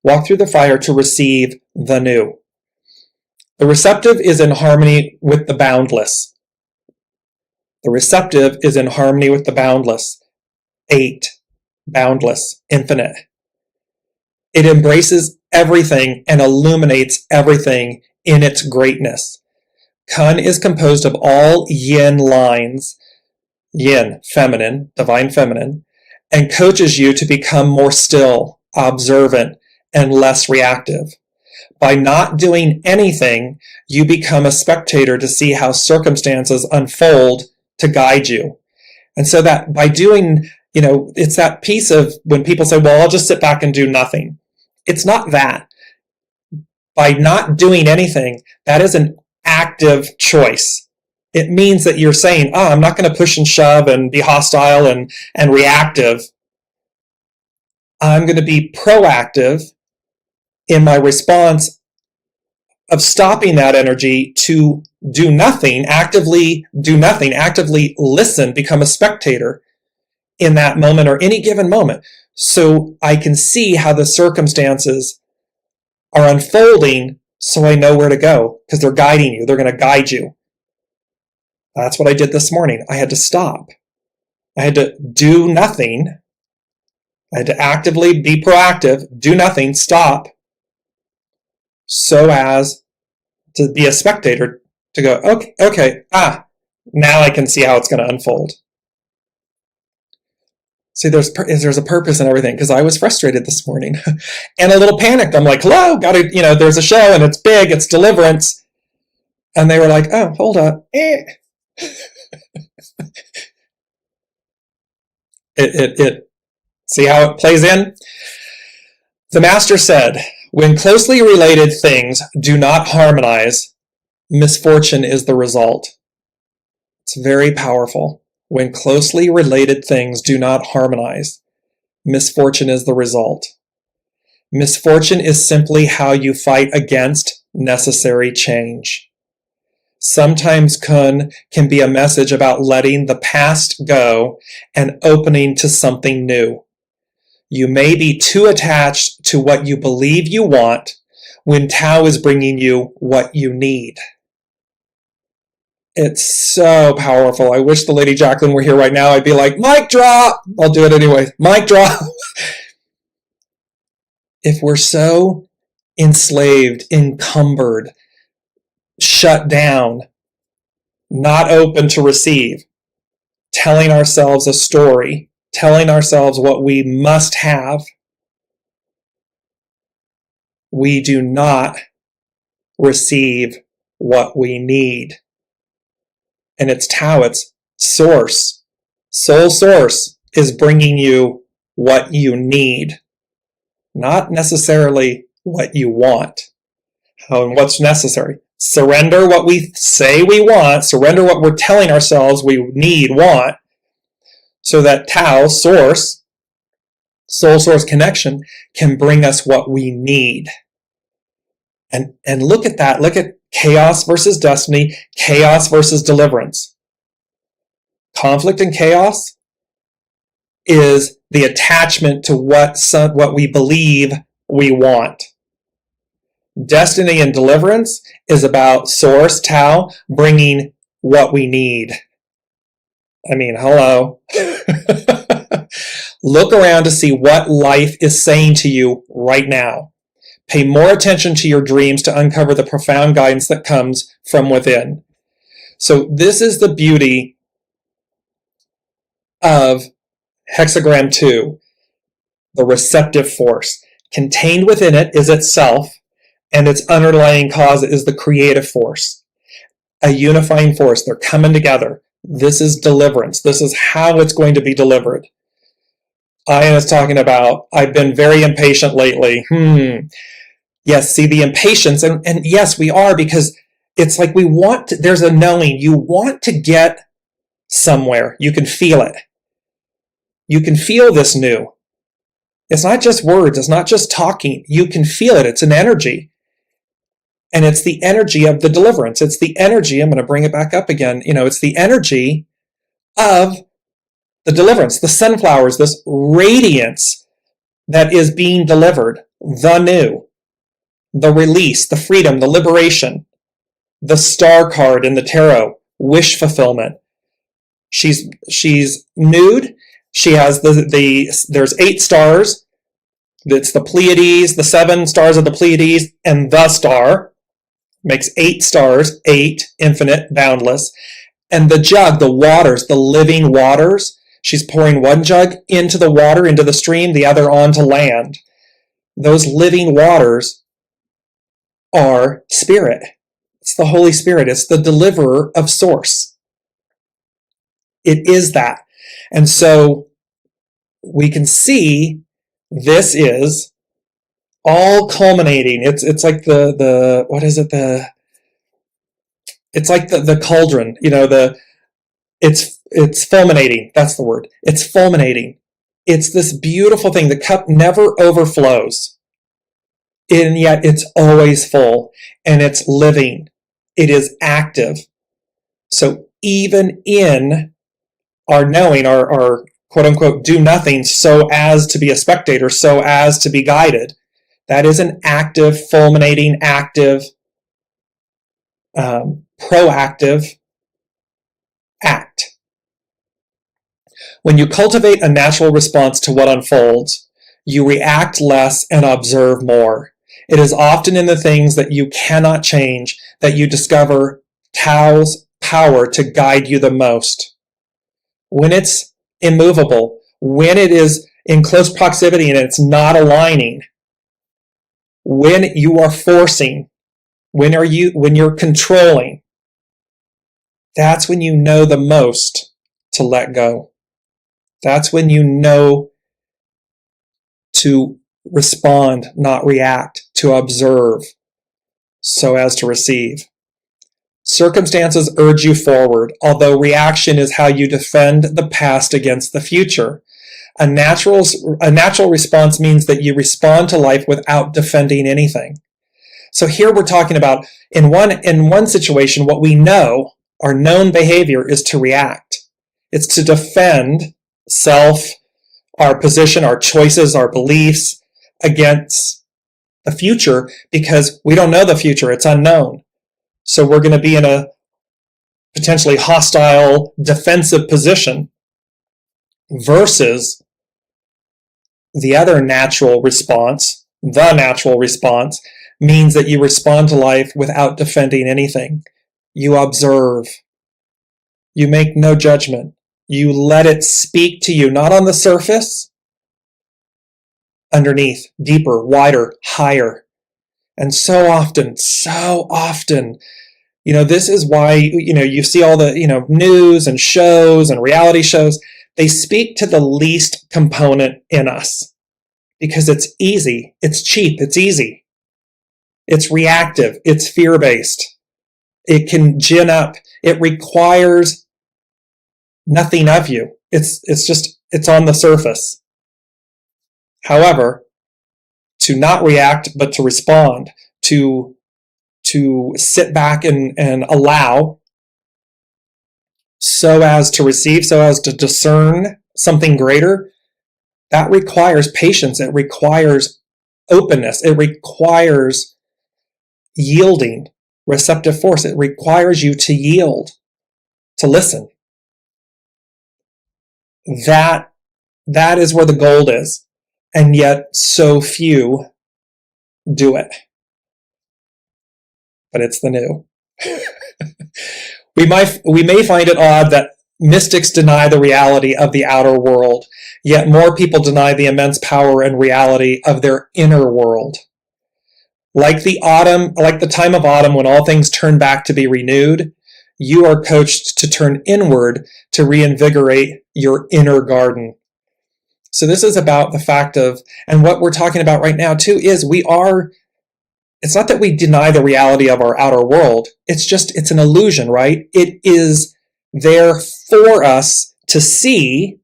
Walk through the fire to receive the new. The receptive is in harmony with the boundless. The receptive is in harmony with the boundless. 8. Boundless, infinite. It embraces everything and illuminates everything in its greatness. Kun is composed of all yin lines, yin, feminine, divine feminine, and coaches you to become more still, observant, and less reactive. By not doing anything, you become a spectator to see how circumstances unfold to guide you. And so that by doing, it's that piece of when people say, well, I'll just sit back and do nothing. It's not that. By not doing anything, that is an active choice. It means that you're saying, I'm not going to push and shove and be hostile and reactive. I'm going to be proactive in my response of stopping that energy to do nothing, actively listen, become a spectator in that moment or any given moment. So I can see how the circumstances are unfolding so I know where to go because they're guiding you. They're going to guide you. That's what I did this morning. I had to stop. I had to do nothing. I had to actively be proactive, do nothing, stop, so as to be a spectator, to go, okay, now I can see how it's going to unfold. See, there's a purpose in everything, because I was frustrated this morning and a little panicked. I'm like, hello, there's a show and it's big, it's Deliverance. And they were like, oh, hold on. See how it plays in? The master said, when closely related things do not harmonize, misfortune is the result. It's very powerful. When closely related things do not harmonize, misfortune is the result. Misfortune is simply how you fight against necessary change. Sometimes Kun can be a message about letting the past go and opening to something new. You may be too attached to what you believe you want when Tao is bringing you what you need. It's so powerful. I wish the Lady Jacqueline were here right now. I'd be like, mic drop! I'll do it anyway. Mic drop! If we're so enslaved, encumbered, shut down, not open to receive, telling ourselves a story, telling ourselves what we must have, we do not receive what we need. and it's Tao, it's source. Soul source is bringing you what you need, not necessarily what you want. And what's necessary? Surrender what we say we want, surrender what we're telling ourselves we need, want, so that Tao, source, soul source connection, can bring us what we need. And look at that. Look at chaos versus destiny, chaos versus deliverance. Conflict and chaos is the attachment to what we believe we want. Destiny and deliverance is about source, Tao, bringing what we need. I mean, hello. Look around to see what life is saying to you right now. Pay more attention to your dreams to uncover the profound guidance that comes from within. So this is the beauty of hexagram 2, the receptive force. Contained within it is itself, and its underlying cause is the creative force. A unifying force. They're coming together. This is deliverance. This is how it's going to be delivered. Ian is talking about, I've been very impatient lately. Yes, see the impatience, and yes, we are, because it's like we want to, there's a knowing. You want to get somewhere. You can feel it. You can feel this new. It's not just words. It's not just talking. You can feel it. It's an energy. And it's the energy of the deliverance. It's the energy, I'm going to bring it back up again, it's the energy of the deliverance, the sunflowers, this radiance that is being delivered, the new, the release, the freedom, the liberation, the star card in the tarot, wish fulfillment. She's nude. She has there's 8 stars. It's the Pleiades, the 7 stars of the Pleiades, and the star. Makes 8 stars, 8, infinite, boundless. And the jug, the waters, the living waters. She's pouring one jug into the water, into the stream, the other onto land. Those living waters are spirit. It's the Holy Spirit. It's the deliverer of source. It is that. And so we can see this is all culminating. It's like the what is it? It's like the cauldron, it's fulminating. That's the word. It's fulminating. It's this beautiful thing. The cup never overflows. And yet it's always full, and it's living. It is active. So even in our knowing, our quote unquote do nothing so as to be a spectator, so as to be guided, that is an active, fulminating, active, proactive act. When you cultivate a natural response to what unfolds, you react less and observe more. It is often in the things that you cannot change that you discover Tao's power to guide you the most. When it's immovable, when it is in close proximity and it's not aligning, when you are forcing, when you're controlling, that's when you know the most to let go. That's when you know to respond, not react, to observe, so as to receive. Circumstances urge you forward, although reaction is how you defend the past against the future. A natural response means that you respond to life without defending anything. So here we're talking about, in one situation, what we know, our known behavior, is to react. It's to defend self, our position, our choices, our beliefs against the future, because we don't know the future. It's unknown. So we're going to be in a potentially hostile, defensive position, versus the other natural response. The natural response means that you respond to life without defending anything. You observe. You make no judgment. You let it speak to you, not on the surface, underneath, deeper, wider, higher. And so often, This is why, you see all the, news and shows and reality shows. They speak to the least component in us because it's easy, it's cheap, it's easy. It's reactive, it's fear-based. It can gin up. It requires nothing of you. It's on the surface. However, to not react, but to respond, to sit back and allow, so as to receive, so as to discern something greater, that requires patience. It requires openness. It requires yielding, receptive force. It requires you to yield, to listen. That is where the gold is. And yet so few do it. But it's the new. We may find it odd that mystics deny the reality of the outer world, yet more people deny the immense power and reality of their inner world. Like the time of autumn when all things turn back to be renewed, you are coached to turn inward to reinvigorate your inner garden. So this is about the fact of, and what we're talking about right now too, is it's not that we deny the reality of our outer world. It's an illusion, right? It is there for us to see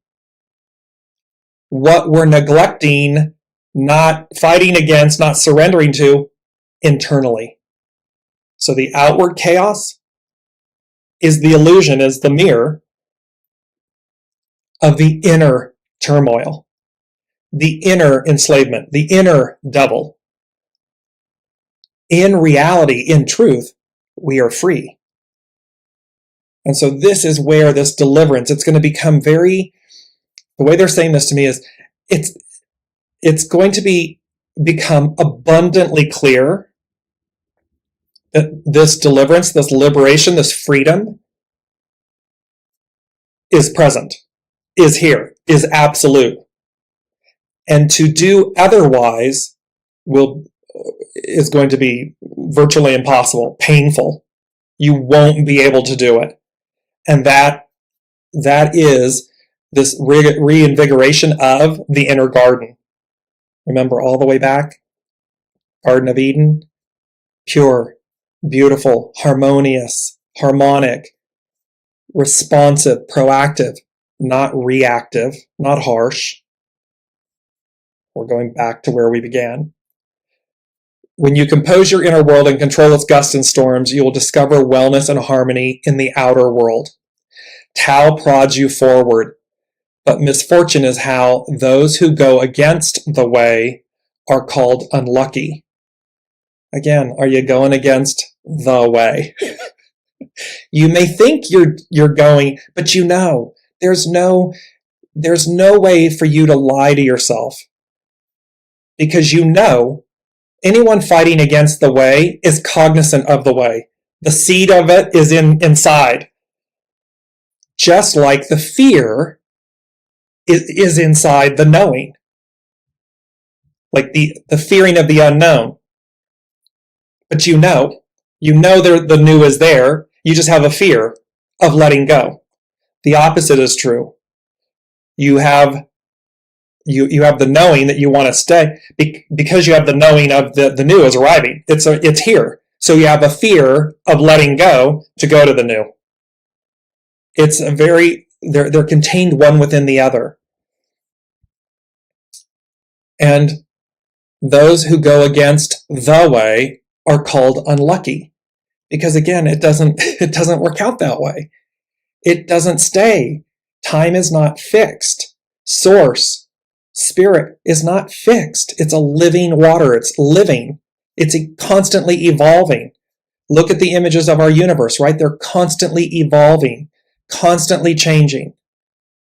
what we're neglecting, not fighting against, not surrendering to internally. So the outward chaos is the illusion, is the mirror of the inner turmoil, the inner enslavement, the inner devil. In reality, in truth, we are free. And so this is where this deliverance, it's going to become the way they're saying this to me is, it's going to become abundantly clear that this deliverance, this liberation, this freedom is present, is here, is absolute. And to do otherwise is going to be virtually impossible, painful. You won't be able to do it. And that is this reinvigoration of the inner garden. Remember all the way back? Garden of Eden, pure, beautiful, harmonious, harmonic, responsive, proactive, not reactive, not harsh. We're going back to where we began. When you compose your inner world and control its gusts and storms, you will discover wellness and harmony in the outer world. Tao prods you forward, but misfortune is how those who go against the way are called unlucky. Again, are you going against the way? You may think you're going, but there's no way for you to lie to yourself, because anyone fighting against the way is cognizant of the way. The seed of it is inside. Just like the fear is inside the knowing. Like the fearing of the unknown. But the new is there. You just have a fear of letting go. The opposite is true. You have the knowing that you want to stay because you have the knowing of the new is arriving. It's here. So you have a fear of letting go to go to the new. It's they're contained one within the other. And those who go against the way are called unlucky, because again, it doesn't work out that way. It doesn't stay. Time is not fixed. Source, spirit is not fixed. It's a living water. It's living. It's constantly evolving. Look at the images of our universe, right? They're constantly evolving, constantly changing.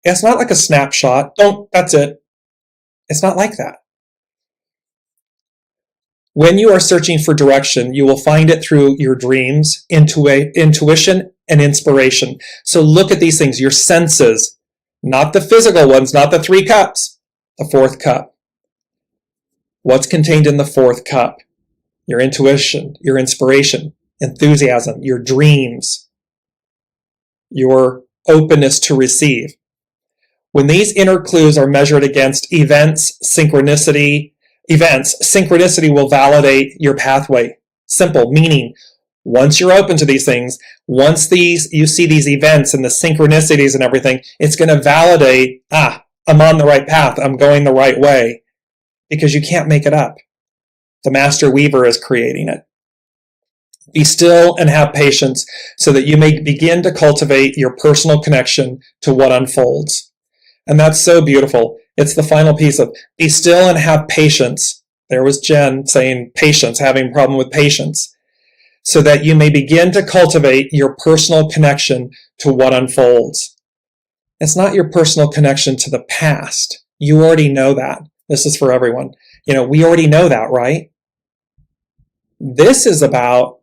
It's not like a snapshot. That's it. It's not like that. When you are searching for direction, you will find it through your dreams, intuition, and inspiration. So look at these things, your senses, not the physical ones, not the 3 cups, the 4th cup. What's contained in the 4th cup? Your intuition, your inspiration. enthusiasm, your dreams, your openness to receive. When these inner clues are measured against events, synchronicity will validate your pathway. Simple, meaning once you're open to these things, once you see these events and the synchronicities and everything, it's going to validate, I'm on the right path, I'm going the right way, because you can't make it up. The Master Weaver is creating it. Be still and have patience so that you may begin to cultivate your personal connection to what unfolds. And that's so beautiful. It's the final piece of be still and have patience. There was Jen saying patience, having a problem with patience. So that you may begin to cultivate your personal connection to what unfolds. It's not your personal connection to the past. You already know that. This is for everyone. We already know that, right? This is about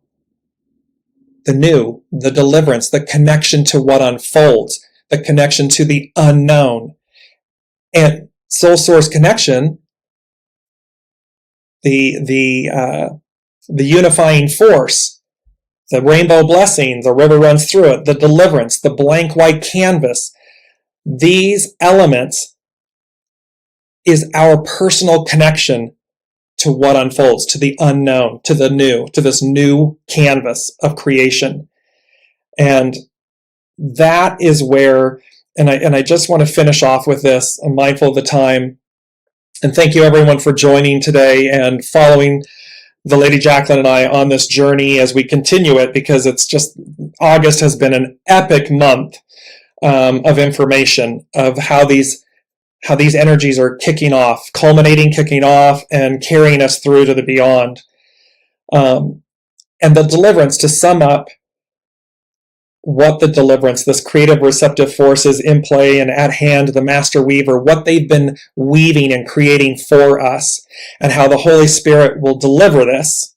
the new, the deliverance, the connection to what unfolds, the connection to the unknown. And soul source connection, the unifying force, the rainbow blessing, the river runs through it, the deliverance, the blank white canvas. These elements is our personal connection to what unfolds, to the unknown, to the new, to this new canvas of creation. And that is where, and I just want to finish off with this. I'm mindful of the time. And thank you everyone for joining today and following the Lady Jacqueline and I on this journey as we continue it, because it's just, August has been an epic month of information of how these energies are kicking off, culminating, kicking off, and carrying us through to the beyond. And the deliverance, to sum up what the deliverance, this creative receptive force is in play and at hand, the Master Weaver, what they've been weaving and creating for us, and how the Holy Spirit will deliver this,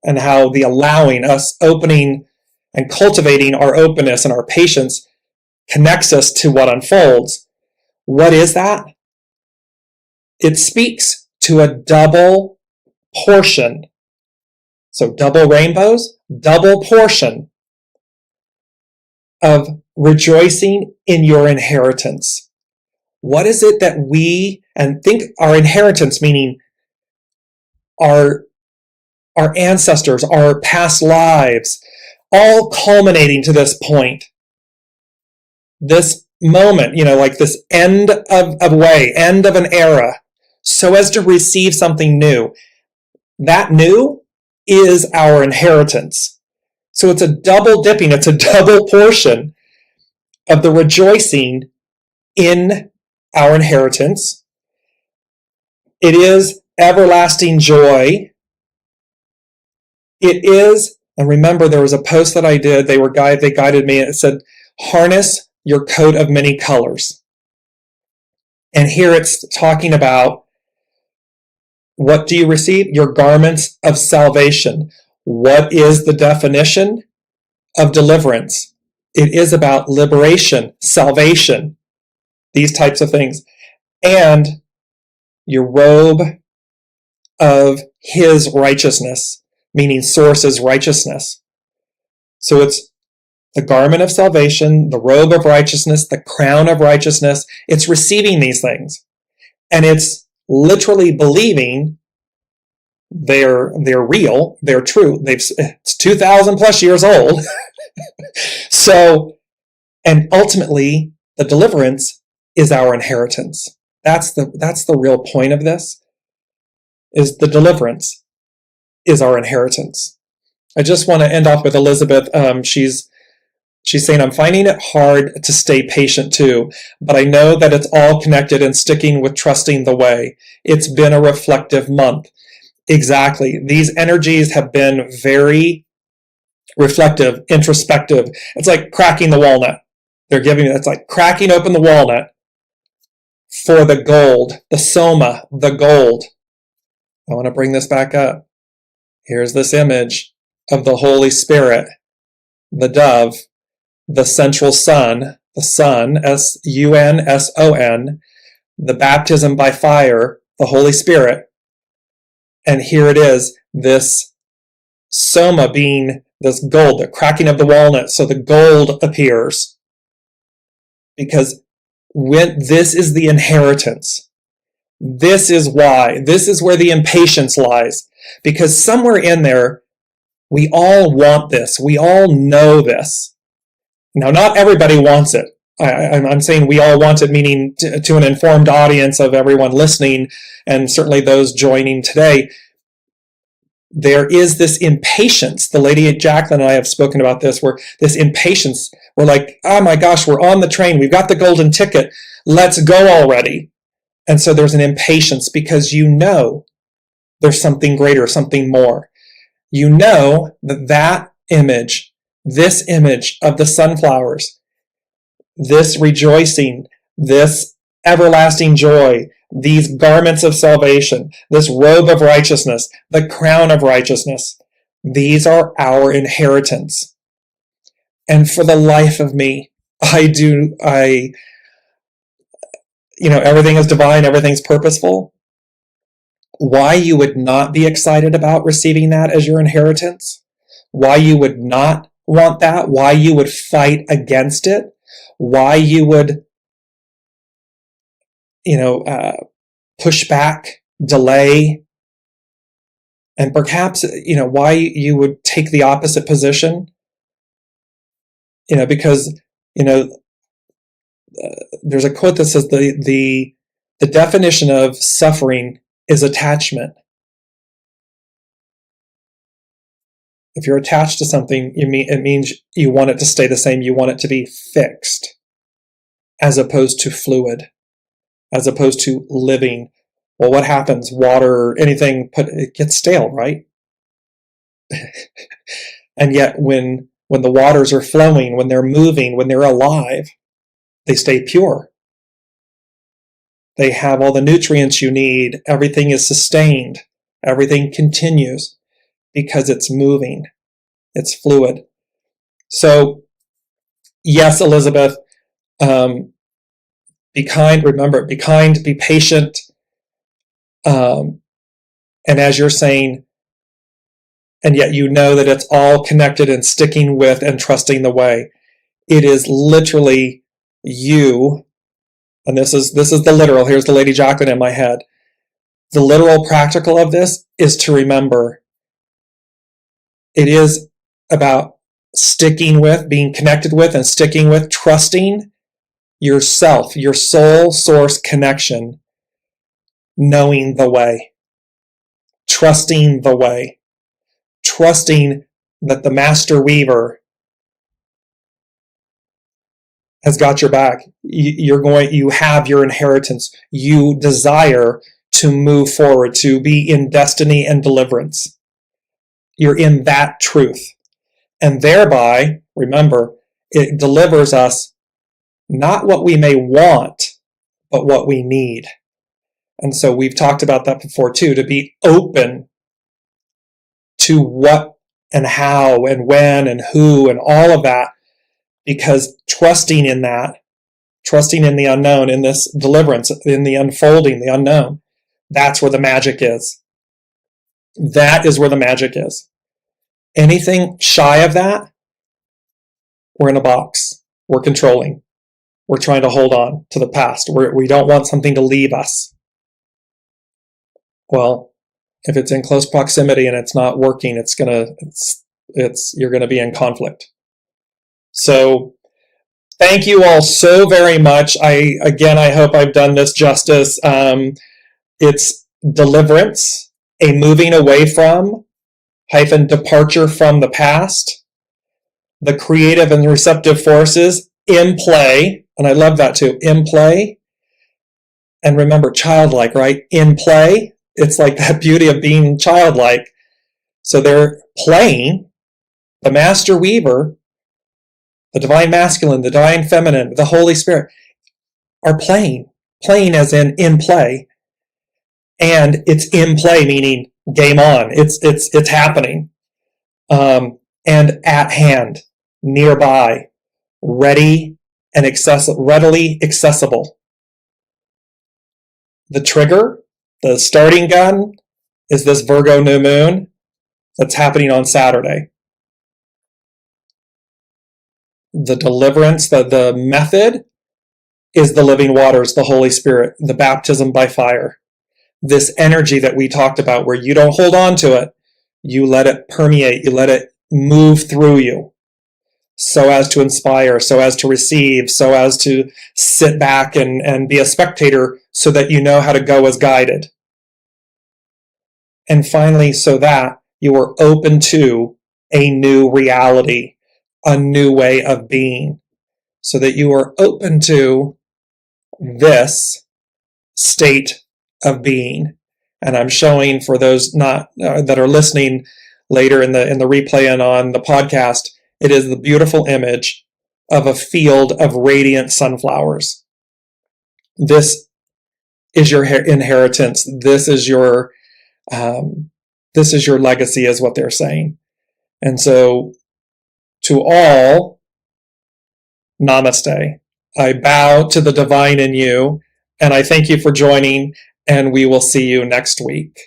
and how the allowing, us opening and cultivating our openness and our patience connects us to what unfolds. What is that? It speaks to a double portion. So double rainbows, double portion of rejoicing in your inheritance. What is it that and think our inheritance, meaning our ancestors, our past lives, all culminating to this point. This moment, like this end of a way, end of an era, so as to receive something new. That new is our inheritance. So it's a double dipping, it's a double portion of the rejoicing in our inheritance. It is everlasting joy. It is, and remember there was a post that I did, they guided me, and it said, harness your coat of many colors. And here it's talking about, what do you receive? Your garments of salvation. What is the definition of deliverance? It is about liberation, salvation, these types of things. And your robe of his righteousness, meaning source's righteousness. So it's the garment of salvation, the robe of righteousness, the crown of righteousness. It's receiving these things. And it's literally believing they're real, they're true. It's 2,000 plus years old. So, and ultimately, the deliverance is our inheritance. That's the real point of this, is the deliverance is our inheritance. I just want to end off with Elizabeth. She's saying, I'm finding it hard to stay patient too, but I know that it's all connected and sticking with trusting the way. It's been a reflective month. Exactly. These energies have been very reflective, introspective. It's like cracking the walnut. It's like cracking open the walnut for the gold, the soma, the gold. I want to bring this back up. Here's this image of the Holy Spirit, the dove, the central sun, the sun, S-U-N-S-O-N, the baptism by fire, the Holy Spirit. And here it is, this soma being this gold, the cracking of the walnut, so the gold appears. Because when this is the inheritance, this is why, this is where the impatience lies. Because somewhere in there, we all want this. We all know this. Now, not everybody wants it. I'm saying we all want it, meaning to an informed audience of everyone listening, and certainly those joining today. There is this impatience. The lady Jacqueline and I have spoken about this, where this impatience, we're like, oh my gosh, we're on the train. We've got the golden ticket. Let's go already. And so there's an impatience because you know there's something greater, something more. You know that image, this image of the sunflowers, this rejoicing, this everlasting joy, these garments of salvation, this robe of righteousness, the crown of righteousness, these are our inheritance. And for the life of me, everything is divine, everything's purposeful. Why you would not be excited about receiving that as your inheritance, why you would not want that, why you would fight against it, why you would, push back, delay, and perhaps, why you would take the opposite position, because, there's a quote that says the definition of suffering is attachment. If you're attached to something, it means you want it to stay the same. You want it to be fixed, as opposed to fluid, as opposed to living. Well, what happens? Water, anything, it gets stale, right? And yet when the waters are flowing, when they're moving, when they're alive, they stay pure. They have all the nutrients you need. Everything is sustained. Everything continues because it's moving. It's fluid. So, yes, Elizabeth, be kind. Remember, be kind, be patient. And as you're saying, and yet you know that it's all connected and sticking with and trusting the way. It is literally you. And this is the literal. Here's the Lady Jacqueline in my head. The literal practical of this is to remember. It is about sticking with, being connected with, and sticking with, trusting yourself, your soul source connection, knowing the way, trusting the way, trusting that the master weaver has got your back. You have your inheritance. You desire to move forward, to be in destiny and deliverance. You're in that truth. And thereby, remember, it delivers us not what we may want, but what we need. And so we've talked about that before too, to be open to what and how and when and who and all of that, because trusting in that, trusting in the unknown, in this deliverance, in the unfolding, the unknown, that's where the magic is. That is where the magic is. Anything shy of that, we're in a box. We're controlling. We're trying to hold on to the past. We don't want something to leave us. Well, if it's in close proximity and it's not working, you're gonna be in conflict. So thank you all so very much. I hope I've done this justice. It's deliverance, a moving away from, departure from the past, the creative and receptive forces in play. And I love that too, in play. And remember, childlike, right? In play. It's like that beauty of being childlike. So they're playing, the master weaver, the divine masculine, the divine feminine, the Holy Spirit are playing as in play. And it's in play, meaning game on. It's happening. And at hand, nearby, ready and readily accessible. The trigger, the starting gun, is this Virgo new moon that's happening on Saturday. the deliverance, the method is the living waters, the Holy Spirit, the baptism by fire. This energy that we talked about where you don't hold on to it, you let it permeate, you let it move through you so as to inspire, so as to receive, so as to sit back and be a spectator so that you know how to go as guided. And finally, so that you are open to a new reality, a new way of being, so that you are open to this state of being. And I'm showing for those not that are listening later in the replay and on the podcast, it is the beautiful image of a field of radiant sunflowers. This is your inheritance. This is your legacy, is what they're saying. And so, to all, namaste. I bow to the divine in you, and I thank you for joining, and we will see you next week.